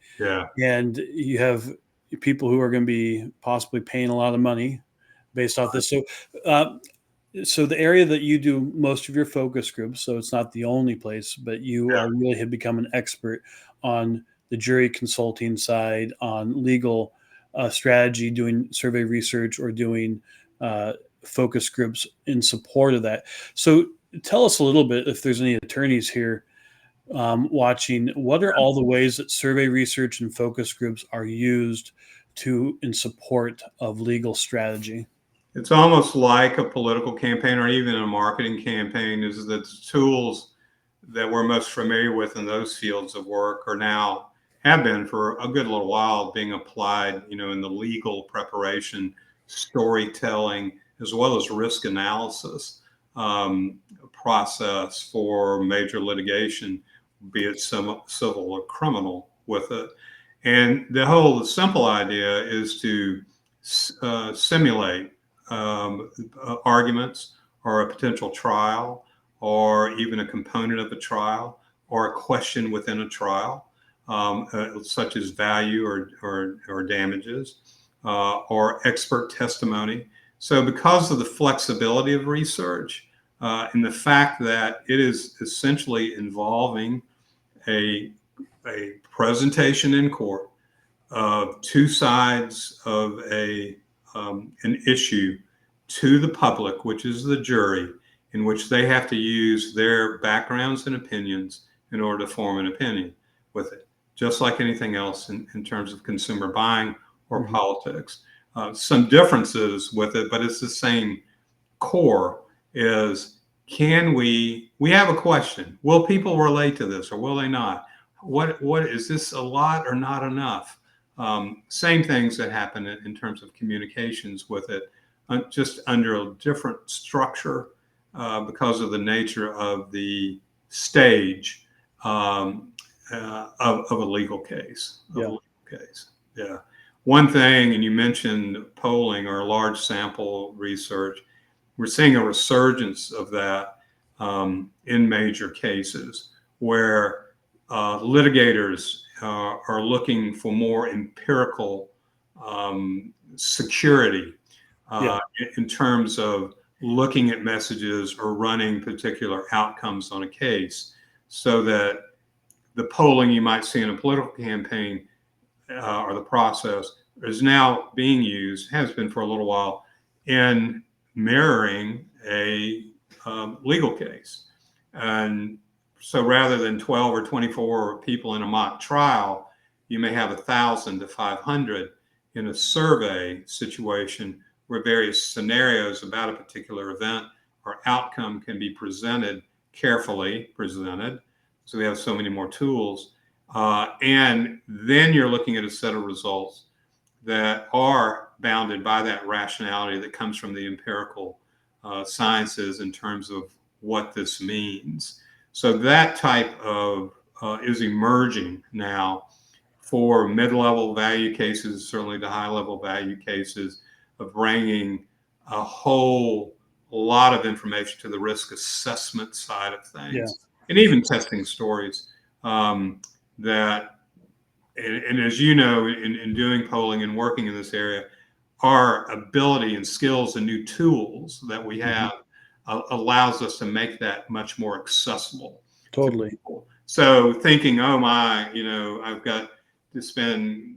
And you have people who are going to be possibly paying a lot of money based off this. So the area that you do most of your focus groups, so it's not the only place, but you really have become an expert on the jury consulting side, on legal strategy, doing survey research, or doing focus groups in support of that. So tell us a little bit, if there's any attorneys here watching, what are all the ways that survey research and focus groups are used in support of legal strategy? It's almost like a political campaign or even a marketing campaign, is that the tools that we're most familiar with in those fields of work have been for a good little while being applied, in the legal preparation, storytelling, as well as risk analysis process for major litigation, be it civil or criminal with it. And the simple idea is to simulate arguments or a potential trial or even a component of a trial or a question within a trial, such as value or damages or expert testimony. So because of the flexibility of research and the fact that it is essentially involving a presentation in court of two sides of an issue to the public, which is the jury, in which they have to use their backgrounds and opinions in order to form an opinion with it, just like anything else in terms of consumer buying or politics. Some differences with it, but it's the same core is, we have a question. Will people relate to this or will they not? What is this a lot or not enough? Same things that happen in terms of communications with it, just under a different structure because of the nature of the stage of a legal case. One thing, and you mentioned polling or large sample research, we're seeing a resurgence of that in major cases where litigators are looking for more empirical security in terms of looking at messages or running particular outcomes on a case, so that the polling you might see in a political campaign or the process is now being used, has been for a little while, in mirroring a legal case. And so rather than 12 or 24 people in a mock trial, you may have 1,000 to 500 in a survey situation where various scenarios about a particular event or outcome can be carefully presented. So we have so many more tools. And then you're looking at a set of results that are bounded by that rationality that comes from the empirical sciences in terms of what this means. So that type of is emerging now for mid-level value cases, certainly the high-level value cases, of bringing a whole lot of information to the risk assessment side of things, and even testing stories that, and as you know, in doing polling and working in this area, our ability and skills and new tools that we have allows us to make that much more accessible. Totally. So thinking, oh my, I've got to spend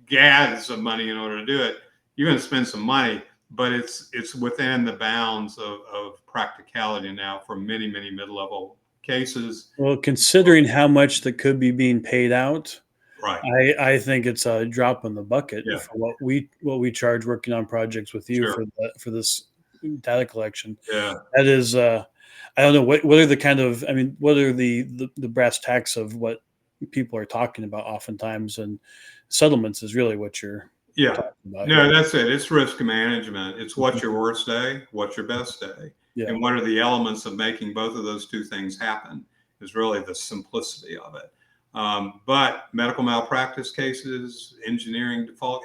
gads of money in order to do it. You're going to spend some money, but it's within the bounds of practicality now for many, many mid-level cases. Well, considering how much that could be being paid out, Right. I think it's a drop in the bucket Yeah. for what we charge working on projects with you Sure. for this data collection. Yeah. That is, I don't know what are the kind of, I mean, what are the brass tacks of what people are talking about oftentimes, and settlements is really what you're Yeah. talking about No, here. that's it. It's risk management. It's what's your worst day, what's your best day, Yeah. and what are the elements of making both of those two things happen is really the simplicity of it. But medical malpractice cases, engineering default,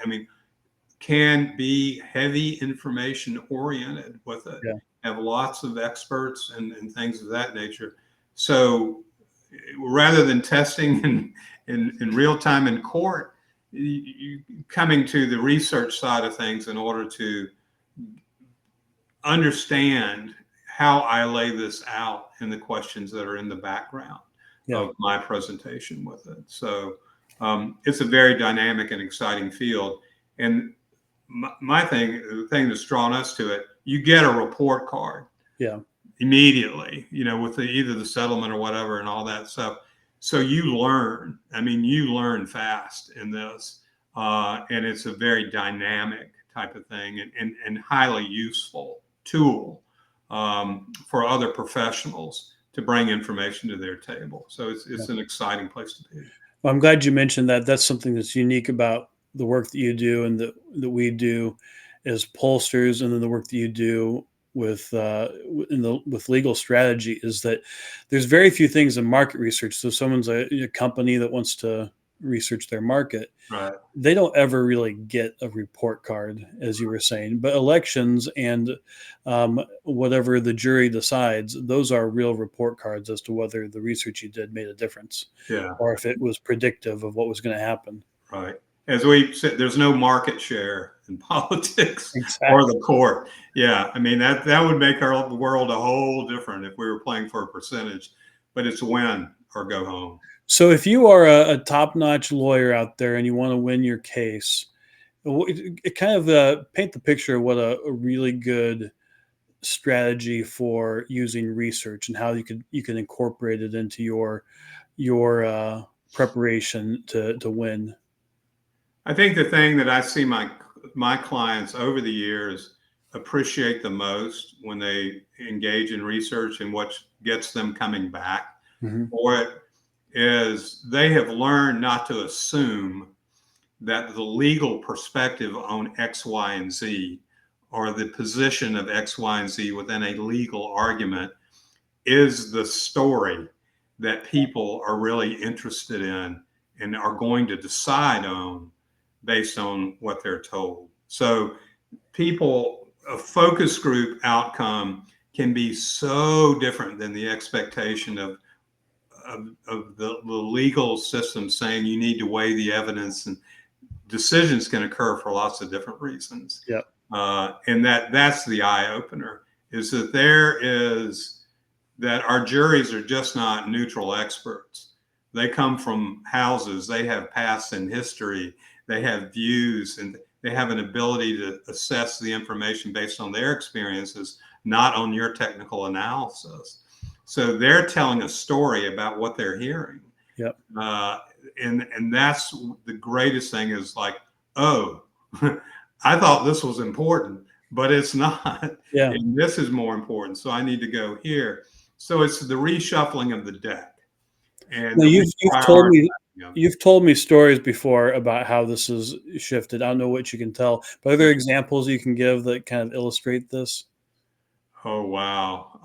can be heavy information oriented with it. Yeah. Have lots of experts and things of that nature. So rather than testing in real time in court, you coming to the research side of things in order to understand how I lay this out in the questions that are in the background of my presentation with it. So it's a very dynamic and exciting field. And the thing that's drawn us to it, you get a report card immediately, with either the settlement or whatever and all that stuff. So you learn. You learn fast in this, and it's a very dynamic type of thing and highly useful tool for other professionals to bring information to their table. So it's an exciting place to be. Well, I'm glad you mentioned that. That's something that's unique about the work that you do and that we do as pollsters, and then the work that you do with legal strategy is that there's very few things in market research. So someone's a company that wants to research their market. Right. They don't ever really get a report card, as you were saying, but elections and whatever the jury decides, those are real report cards as to whether the research you did made a difference, or if it was predictive of what was going to happen. Right. As we said, there's no market share in politics or the court. Yeah. That would make our world a whole different if we were playing for a percentage, but it's win or go home. So if you are a top-notch lawyer out there and you want to win your case, it kind of paint the picture of what a really good strategy for using research and how you can incorporate it into your preparation to win. I think the thing that I see my clients over the years appreciate the most when they engage in research and what gets them coming back for it is they have learned not to assume that the legal perspective on X, Y, and Z, or the position of X, Y, and Z within a legal argument, is the story that people are really interested in and are going to decide on based on what they're told. So a focus group outcome can be so different than the expectation of the legal system saying you need to weigh the evidence, and decisions can occur for lots of different reasons. Yeah. And that's the eye opener, is that our juries are just not neutral experts. They come from houses, they have past and history, they have views, and they have an ability to assess the information based on their experiences, not on your technical analysis. So they're telling a story about what they're hearing. Yep. And that's the greatest thing is like, oh, I thought this was important, but it's not. Yeah. And this is more important. So I need to go here. So it's the reshuffling of the deck. And now you've told me stories before about how this has shifted. I don't know what you can tell, but are there examples you can give that kind of illustrate this? Oh, wow.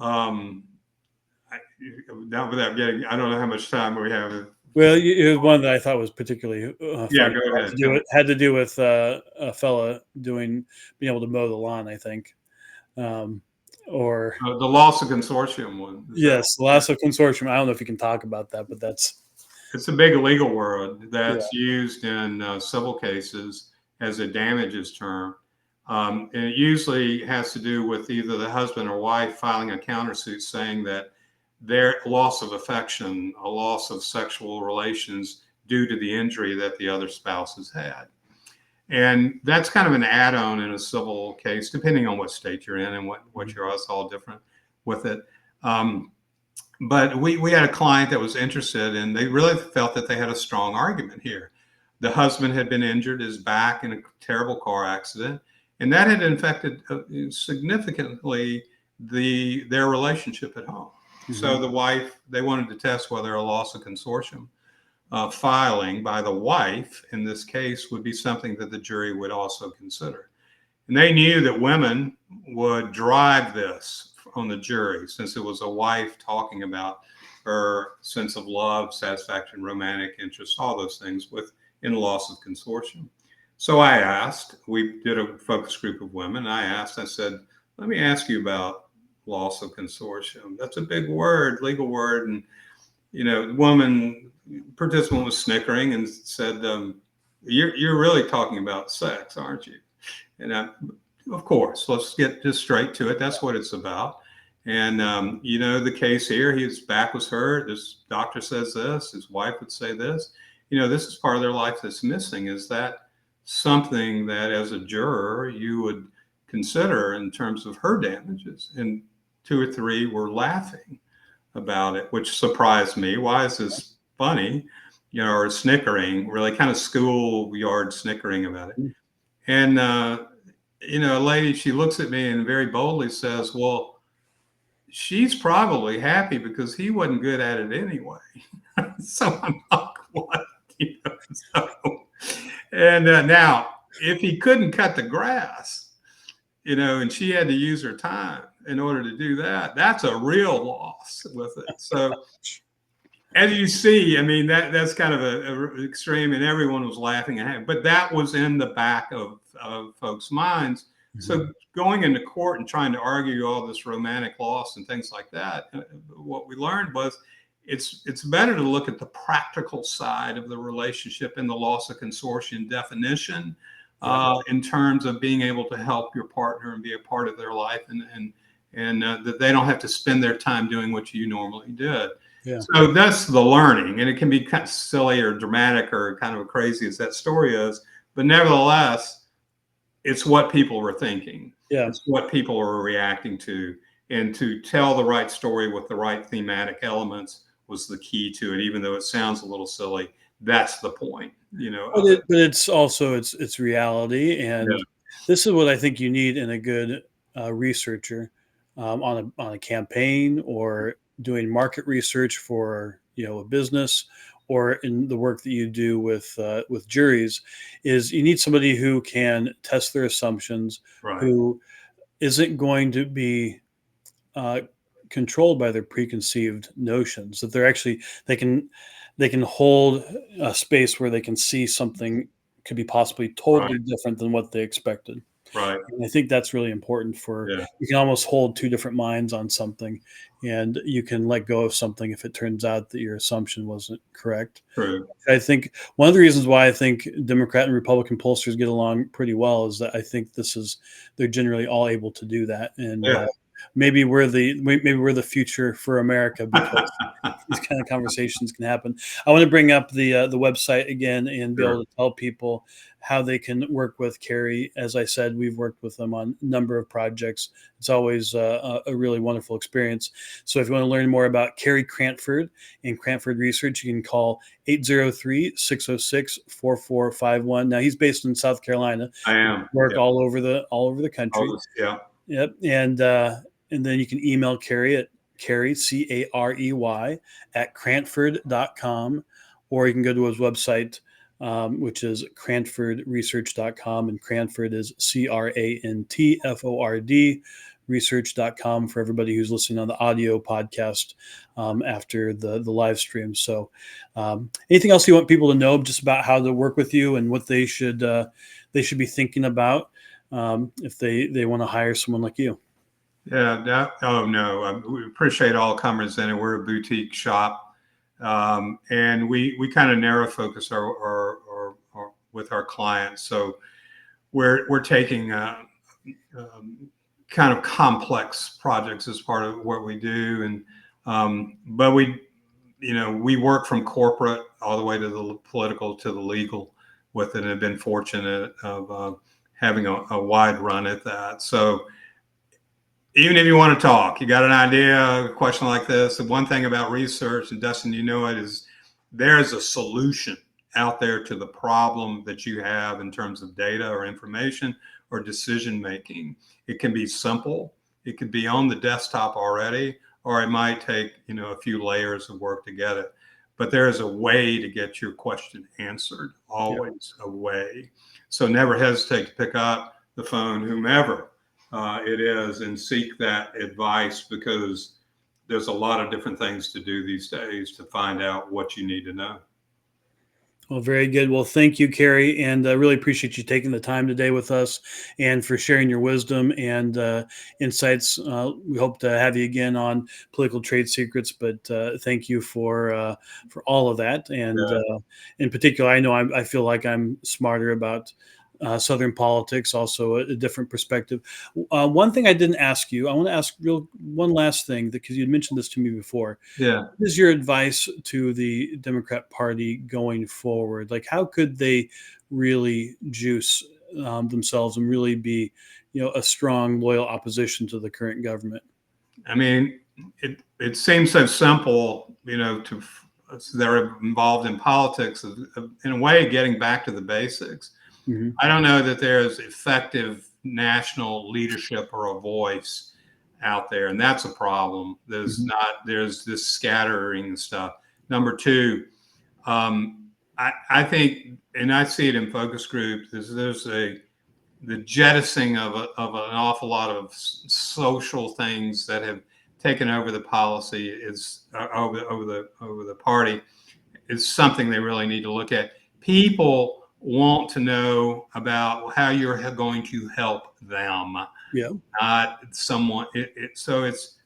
Now without getting, I don't know how much time we have. Well, it was one that I thought was particularly funny. Yeah, go ahead. Had to do with a fella being able to mow the lawn, I think. Or the loss of consortium one. Yes, loss of consortium. I don't know if you can talk about that, but it's a big legal word that's used in civil cases as a damages term. And it usually has to do with either the husband or wife filing a countersuit saying that their loss of affection, a loss of sexual relations due to the injury that the other spouse has had. And that's kind of an add-on in a civil case, depending on what state you're in and what you're all different with it. But we had a client that was interested, and they really felt that they had a strong argument here. The husband had been injured, his back in a terrible car accident, and that had infected significantly their relationship at home. Mm-hmm. So the wife, they wanted to test whether a loss of consortium filing by the wife in this case would be something that the jury would also consider. And they knew that women would drive this on the jury, since it was a wife talking about her sense of love, satisfaction, romantic interest, all those things in loss of consortium. So I asked, we did a focus group of women. I said, let me ask you about loss of consortium. That's a big word, legal word. And, the woman participant was snickering and said, you're really talking about sex, aren't you? And of course, let's get just straight to it. That's what it's about. And, the case here, his back was hurt. This doctor says this, his wife would say this. This is part of their life that's missing. Is that something that as a juror you would consider in terms of her damages? And 2 or 3 were laughing about it, which surprised me. Why is this funny? Or snickering, really kind of schoolyard snickering about it. And, a lady, she looks at me and very boldly says, well, she's probably happy because he wasn't good at it anyway. So I'm like, what? And now, if he couldn't cut the grass, and she had to use her time in order to do that, that's a real loss with it. So as you see, that's kind of a extreme, and everyone was laughing at him. But that was in the back of folks' minds. Mm-hmm. So going into court and trying to argue all this romantic loss and things like that, what we learned was it's better to look at the practical side of the relationship and the loss of consortium definition in terms of being able to help your partner and be a part of their life, and that they don't have to spend their time doing what you normally did. Yeah. So that's the learning, and it can be kind of silly or dramatic or kind of crazy as that story is, but nevertheless, it's what people were thinking. Yeah. It's what people were reacting to, and to tell the right story with the right thematic elements was the key to it. Even though it sounds a little silly, that's the point, But it's also it's reality, and this is what I think you need in a good researcher on a campaign, or doing market research for a business, or in the work that you do with juries, is you need somebody who can test their assumptions, right, who isn't going to be controlled by their preconceived notions, that they can hold a space where they can see something could be possibly totally different than what they expected. Right. And I think that's really important you can almost hold 2 different minds on something, and you can let go of something if it turns out that your assumption wasn't correct. True. I think one of the reasons why I think Democrat and Republican pollsters get along pretty well is that I think they're generally all able to do that. And maybe we're the future for America, because these kind of conversations can happen. I want to bring up the website again and be able to tell people how they can work with Carey. As I said, we've worked with them on a number of projects. It's always a really wonderful experience. So if you want to learn more about Carey Crantford and Crantford Research, you can call 803-606-4451. Now, he's based in South Carolina. I am. Work all over the country. Yep. And then you can email Carey at Carey, Carey, at Crantford.com, or you can go to his website, which is CrantfordResearch.com, and Crantford is Crantford research.com for everybody who's listening on the audio podcast after the live stream. So anything else you want people to know just about how to work with you and what they should be thinking about if they want to hire someone like you? Yeah. We appreciate all comers in, and we're a boutique shop. And we kind of narrow focus our with our clients. So we're taking kind of complex projects as part of what we do. And But we work from corporate all the way to the political to the legal with it, and have been fortunate of having a wide run at that. So even if you want to talk, you got an idea, a question like this, the one thing about research, and Dustin, you know it, is there's a solution out there to the problem that you have in terms of data or information or decision making. It can be simple. It could be on the desktop already, or it might take, a few layers of work to get it. But there is a way to get your question answered, always a way. So never hesitate to pick up the phone, whomever it is, and seek that advice, because there's a lot of different things to do these days to find out what you need to know. Well, very good. Well, thank you, Carey, and I really appreciate you taking the time today with us and for sharing your wisdom and insights. We hope to have you again on Political Trade Secrets, but thank you for all of that. And in particular, I know I feel like I'm smarter about Southern politics, also a different perspective. One thing I didn't ask you, I want to ask one last thing, because you had mentioned this to me before. Yeah. What is your advice to the Democrat Party going forward? Like, how could they really juice themselves and really be, a strong, loyal opposition to the current government? I mean, it seems so simple, they're involved in politics, in a way, getting back to the basics. Mm-hmm. I don't know that there's effective national leadership or a voice out there, and that's a problem. There's not. There's this scattering stuff. Number two, I think, and I see it in focus groups, there's the jettisoning of an awful lot of social things that have taken over the policy over the party is something they really need to look at. People want to know about how you're going to help them, not someone. It is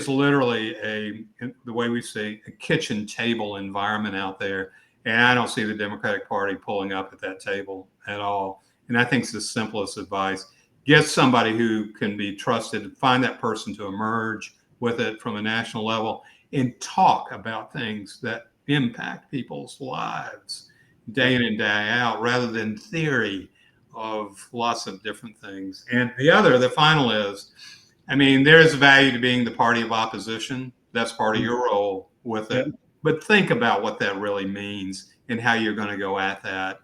literally the way we say, a kitchen table environment out there, and I don't see the Democratic Party pulling up at that table at all. And I think it's the simplest advice: get somebody who can be trusted, find that person to emerge with it from a national level, and talk about things that impact people's lives day in and day out, rather than theory of lots of different things. And the final is, there is value to being the party of opposition. That's part of your role with it. But think about what that really means and how you're going to go at that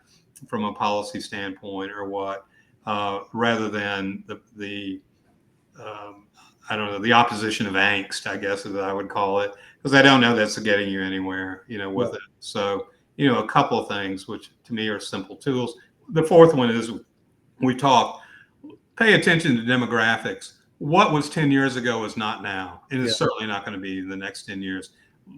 from a policy standpoint, or what, rather than the opposition of angst, I guess, as I would call it, because I don't know that's getting you anywhere, with it. So, a couple of things, which to me are simple tools. The fourth one is, pay attention to demographics. What was 10 years ago is not now, and it's certainly not going to be in the next 10 years.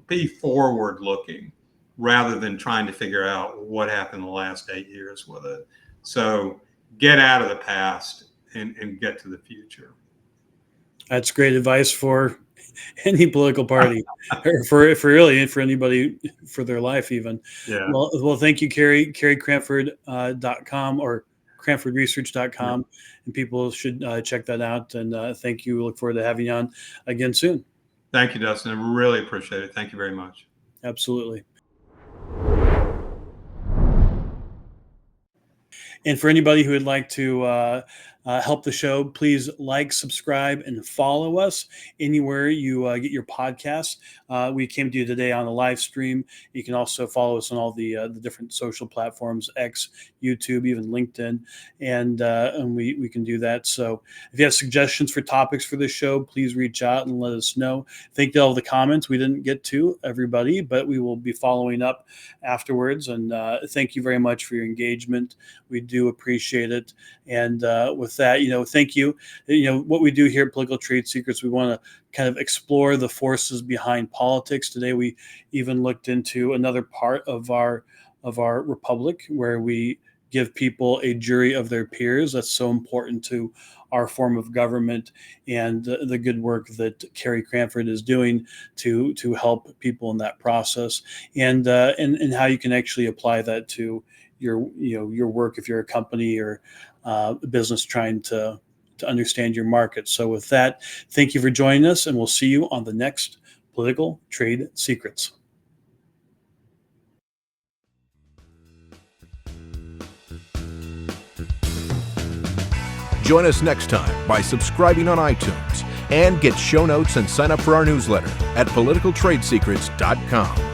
Be forward looking rather than trying to figure out what happened the last 8 years with it. So get out of the past and get to the future. That's great advice for any political party, or for anybody for their life even. Yeah. Well, thank you, Carey. CareyCrantford.com or CrantfordResearch.com, and people should check that out. And thank you. Look forward to having you on again soon. Thank you, Dustin. I really appreciate it. Thank you very much. Absolutely. And for anybody who would like to help the show, please like, subscribe, and follow us anywhere you get your podcasts. We came to you today on a live stream. You can also follow us on all the different social platforms, X, YouTube, even LinkedIn, and we can do that. So if you have suggestions for topics for this show, please reach out and let us know. Thank you all the comments. We didn't get to everybody, but we will be following up afterwards. And thank you very much for your engagement. We do appreciate it. And with that, thank you. What we do here at Political Trade Secrets, we want to kind of explore the forces behind politics. Today, we even looked into another part of our republic, where we give people a jury of their peers. That's so important to our form of government, and the good work that Carey Crantford is doing to help people in that process, and how you can actually apply that to your work if you're a company or a business trying to to understand your market. So with that, thank you for joining us, and we'll see you on the next Political Trade Secrets. Join us next time by subscribing on iTunes and get show notes and sign up for our newsletter at politicaltradesecrets.com.